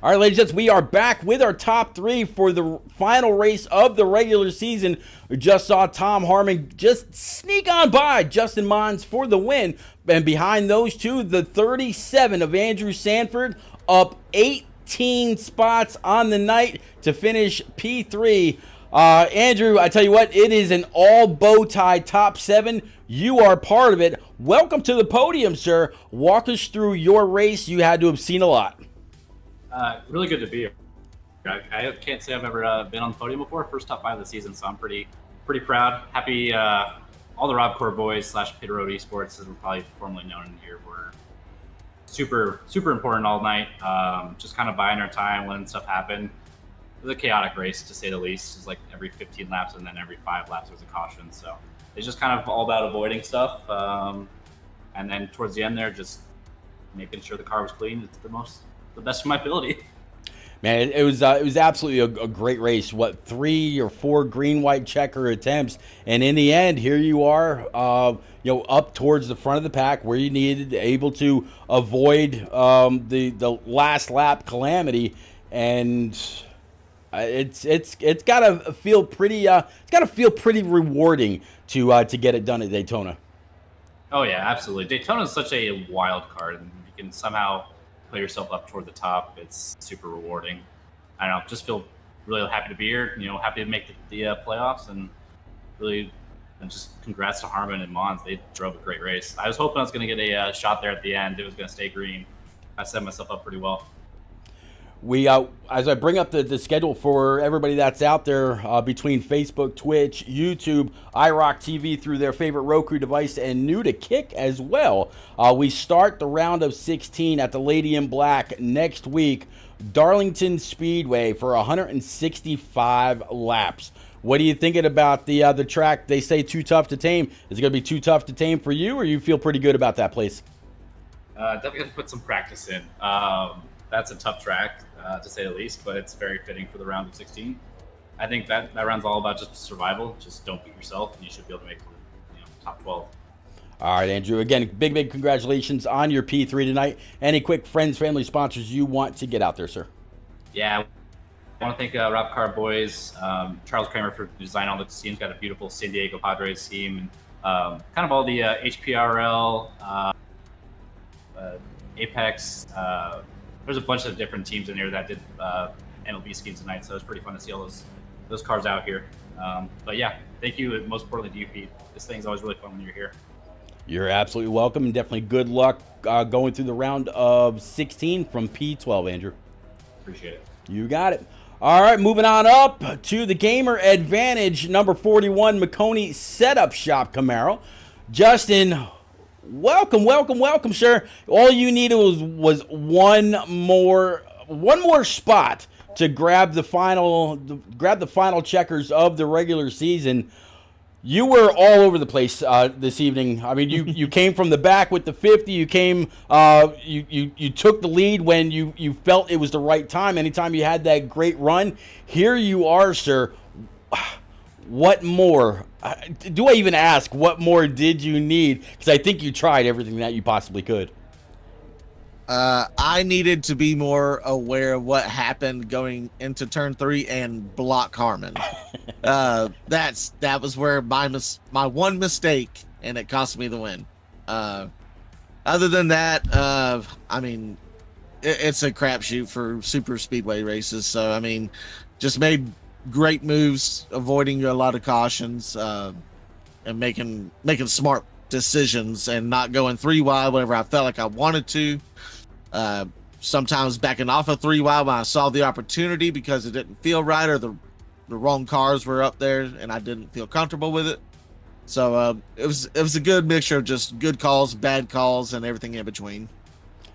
All right, ladies and gents, we are back with our top 3 for the final race of the regular season. We just saw Tom Harmon just sneak on by Justin Mons for the win. And behind those two, the 37 of Andrew Sanford, up 18 spots on the night to finish P3. Andrew, I tell you what, it is an all bow tie top 7. You are part of it. Welcome to the podium, sir. Walk us through your race. You had to have seen a lot. Really good to be here. I can't say I've ever been on the podium before. First top 5 of the season, so I'm pretty proud. Happy all the Rob Core boys / Pit Road Esports, as we're probably formerly known in here, were super important all night. Just kind of buying our time, letting stuff happen. It was a chaotic race, to say the least. It was like every 15 laps, and then every 5 laps there was a caution. So it's just kind of all about avoiding stuff. And then towards the end there, just making sure the car was clean. It's the best of my ability. Man, it was absolutely a great race. What, 3 or 4 green-white checker attempts, and in the end, here you are, up towards the front of the pack where you needed, able to avoid the last lap calamity, and it's gotta feel pretty rewarding to get it done at Daytona. Oh yeah, absolutely. Daytona is such a wild card, and you can somehow play yourself up toward the top. It's super rewarding. I don't know, just feel really happy to be here, happy to make the playoffs, and just congrats to Harmon and Mons. They drove a great race. I was hoping I was going to get a shot there at the end. It was going to stay green. I set myself up pretty well. We, as I bring up the schedule for everybody that's out there between Facebook, Twitch, YouTube, IROC TV through their favorite Roku device, and new to Kick as well. We start the round of 16 at the Lady in Black next week, Darlington Speedway, for 165 laps. What are you thinking about the track? They say too tough to tame. Is it going to be too tough to tame for you, or you feel pretty good about that place? Definitely going to put some practice in. That's a tough track, to say the least, but it's very fitting for the round of 16. I think that round's all about just survival. Just don't beat yourself, and you should be able to make top 12. All right, Andrew. Again, big congratulations on your P3 tonight. Any quick friends, family, sponsors you want to get out there, sir? Yeah, I want to thank Rob Car Boys, Charles Kramer for designing all the teams. Got a beautiful San Diego Padres team, and kind of all the HPRL, Apex. There's a bunch of different teams in here that did MLB schemes tonight, so it was pretty fun to see all those cars out here. But yeah, thank you, and most importantly to you, Pete. This thing's always really fun when you're here. You're absolutely welcome, and definitely good luck going through the round of 16 from P12, Andrew. Appreciate it. You got it. All right, moving on up to the Gamer Advantage, number 41, McConey Setup Shop Camaro. Justin, welcome, sir. All you needed was one more spot to grab the final checkers of the regular season. You were all over the place this evening. I mean, you came from the back with the 50. You came, you took the lead when you felt it was the right time. Anytime you had that great run, here you are, sir. What more? Do I even ask? What more did you need? Because I think you tried everything that you possibly could. I needed to be more aware of what happened going into turn 3 and block Harmon. That was where my one mistake, and it cost me the win. Other than that, I mean, it's a crapshoot for super speedway races. So I mean, just made great moves, avoiding a lot of cautions, and making smart decisions, and not going 3 wide whenever I felt like I wanted to. Sometimes backing off of 3 wide when I saw the opportunity because it didn't feel right, or the wrong cars were up there and I didn't feel comfortable with it. So it was a good mixture of just good calls, bad calls, and everything in between.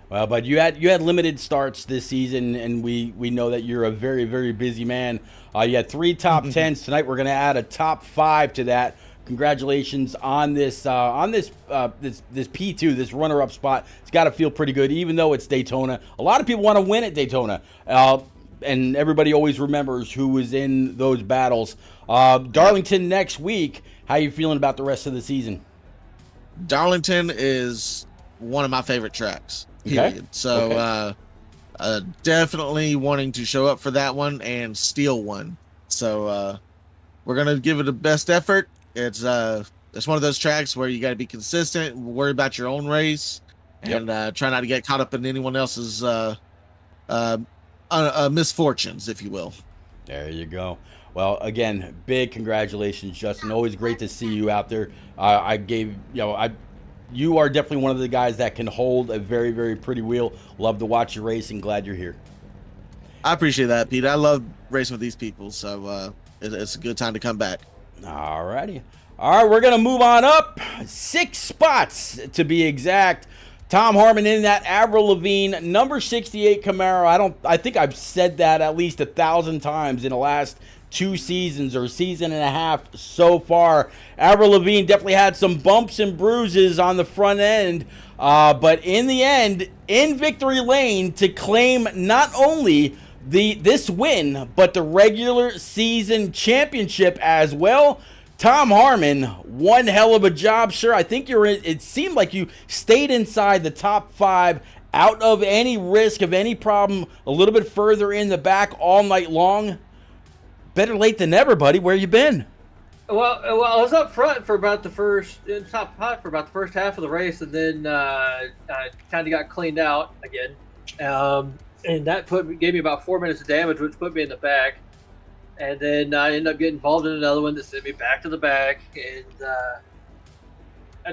Well, but you had limited starts this season, and we know that you're a very, very busy man. You had 3 top 10s tonight. We're going to add a top 5 to that. Congratulations on this P2, this runner-up spot. It's got to feel pretty good, even though it's Daytona. A lot of people want to win at Daytona, and everybody always remembers who was in those battles. Darlington next week. How you feeling about the rest of the season? Darlington is one of my favorite tracks. Period. Okay. So definitely wanting to show up for that one and steal one. So we're gonna give it the best effort. It's one of those tracks where you got to be consistent, worry about your own race, and try not to get caught up in anyone else's misfortunes, if you will. There you go. Well, again, big congratulations, Justin. Always great to see you out there. You are definitely one of the guys that can hold a very, very pretty wheel. Love to watch you race, and glad you're here. I appreciate that, Pete. I love racing with these people, so it's a good time to come back. All righty. All right, we're going to move on up 6 spots to be exact. Tom Harmon in that Avril Lavigne number 68 Camaro. I think I've said that at least 1,000 times in the last 2 seasons or season and a half so far. Avril Lavigne definitely had some bumps and bruises on the front end, but in the end, in victory lane to claim not only this win, but the regular season championship as well. Tom Harmon, one hell of a job, sir. I think it seemed like you stayed inside the top 5, out of any risk of any problem, a little bit further in the back all night long. Better late than never, buddy. Where you been? Well, I was up front for about top 5 for about the first half of the race, and then I kind of got cleaned out again. And that gave me about 4 minutes of damage, which put me in the back. And then I ended up getting involved in another one that sent me back to the back. And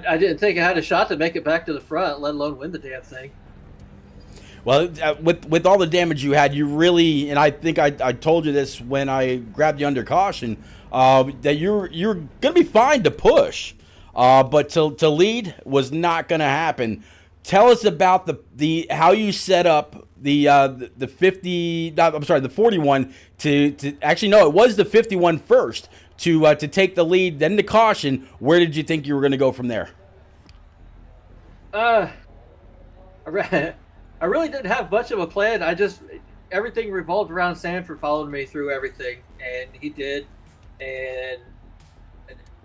I didn't think I had a shot to make it back to the front, let alone win the damn thing. Well, with all the damage you had, you really, and I think I told you this when I grabbed you under caution, that you're going to be fine to push. But to lead was not going to happen. Tell us about the how you set up the 41 to actually, no, it was the 51 first to take the lead, then the caution. Where did you think you were going to go from there? I really didn't have much of a plan. Everything revolved around Sanford following me through everything, and he did. And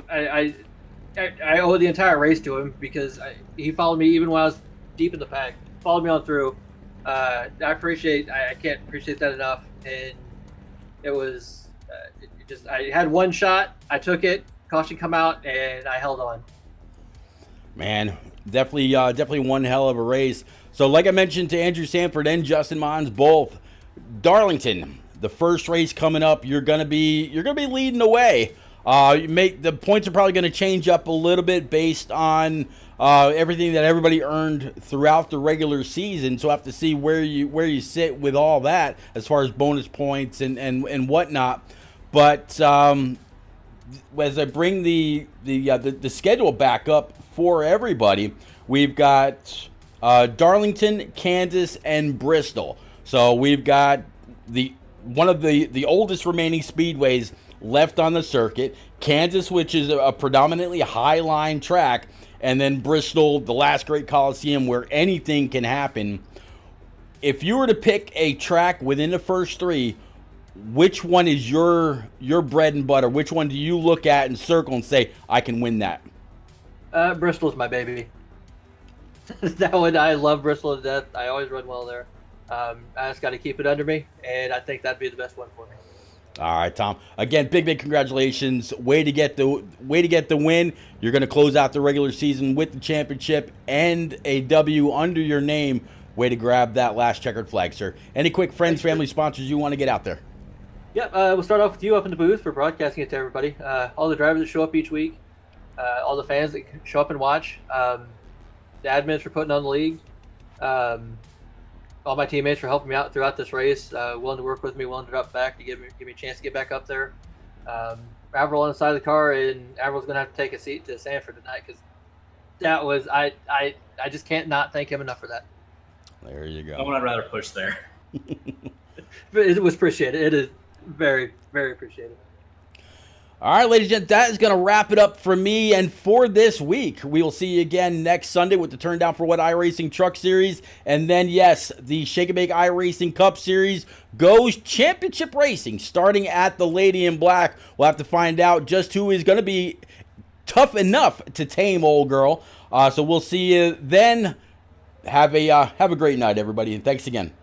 I owe the entire race to him because he followed me even when I was deep in the pack. Followed me on through. I can't appreciate that enough. And it was I had one shot, I took it, caution come out, and I held on. Man, definitely one hell of a race. So like I mentioned to Andrew Sanford and Justin Mons both, Darlington, the first race coming up, you're gonna be leading the way. The points are probably going to change up a little bit based on everything that everybody earned throughout the regular season. So I have to see where you sit with all that as far as bonus points and whatnot. But as I bring the schedule back up for everybody, we've got Darlington, Kansas, and Bristol. So we've got one of the oldest remaining speedways left on the circuit, Kansas, which is a predominantly high-line track, and then Bristol, the last great Coliseum where anything can happen. If you were to pick a track within the first 3, which one is your bread and butter? Which one do you look at and circle and say, I can win that? Bristol's my baby. That one, I love Bristol to death. I always run well there. I just got to keep it under me, and I think that'd be the best one for me. All right, Tom. Again, big congratulations. Way to get the win. You're going to close out the regular season with the championship and a W under your name. Way to grab that last checkered flag, sir. Any quick friends, family, sponsors you want to get out there? Yep, we'll start off with you up in the booth for broadcasting it to everybody. All the drivers that show up each week, all the fans that show up and watch, the admins for putting on the league, all my teammates for helping me out throughout this race, willing to work with me, willing to drop back to give me a chance to get back up there. Avril on the side of the car, and Avril's going to have to take a seat to Sanford tonight because that was I just can't not thank him enough for that. There you go. I would rather push there. It was appreciated. It is very, very appreciated. All right, ladies and gentlemen, that is going to wrap it up for me and for this week. We will see you again next Sunday with the Turn Down for What iRacing Truck Series. And then, yes, the Shake and Bake iRacing Cup Series goes championship racing starting at the Lady in Black. We'll have to find out just who is going to be tough enough to tame old girl. So we'll see you then. Have a great night, everybody, and thanks again.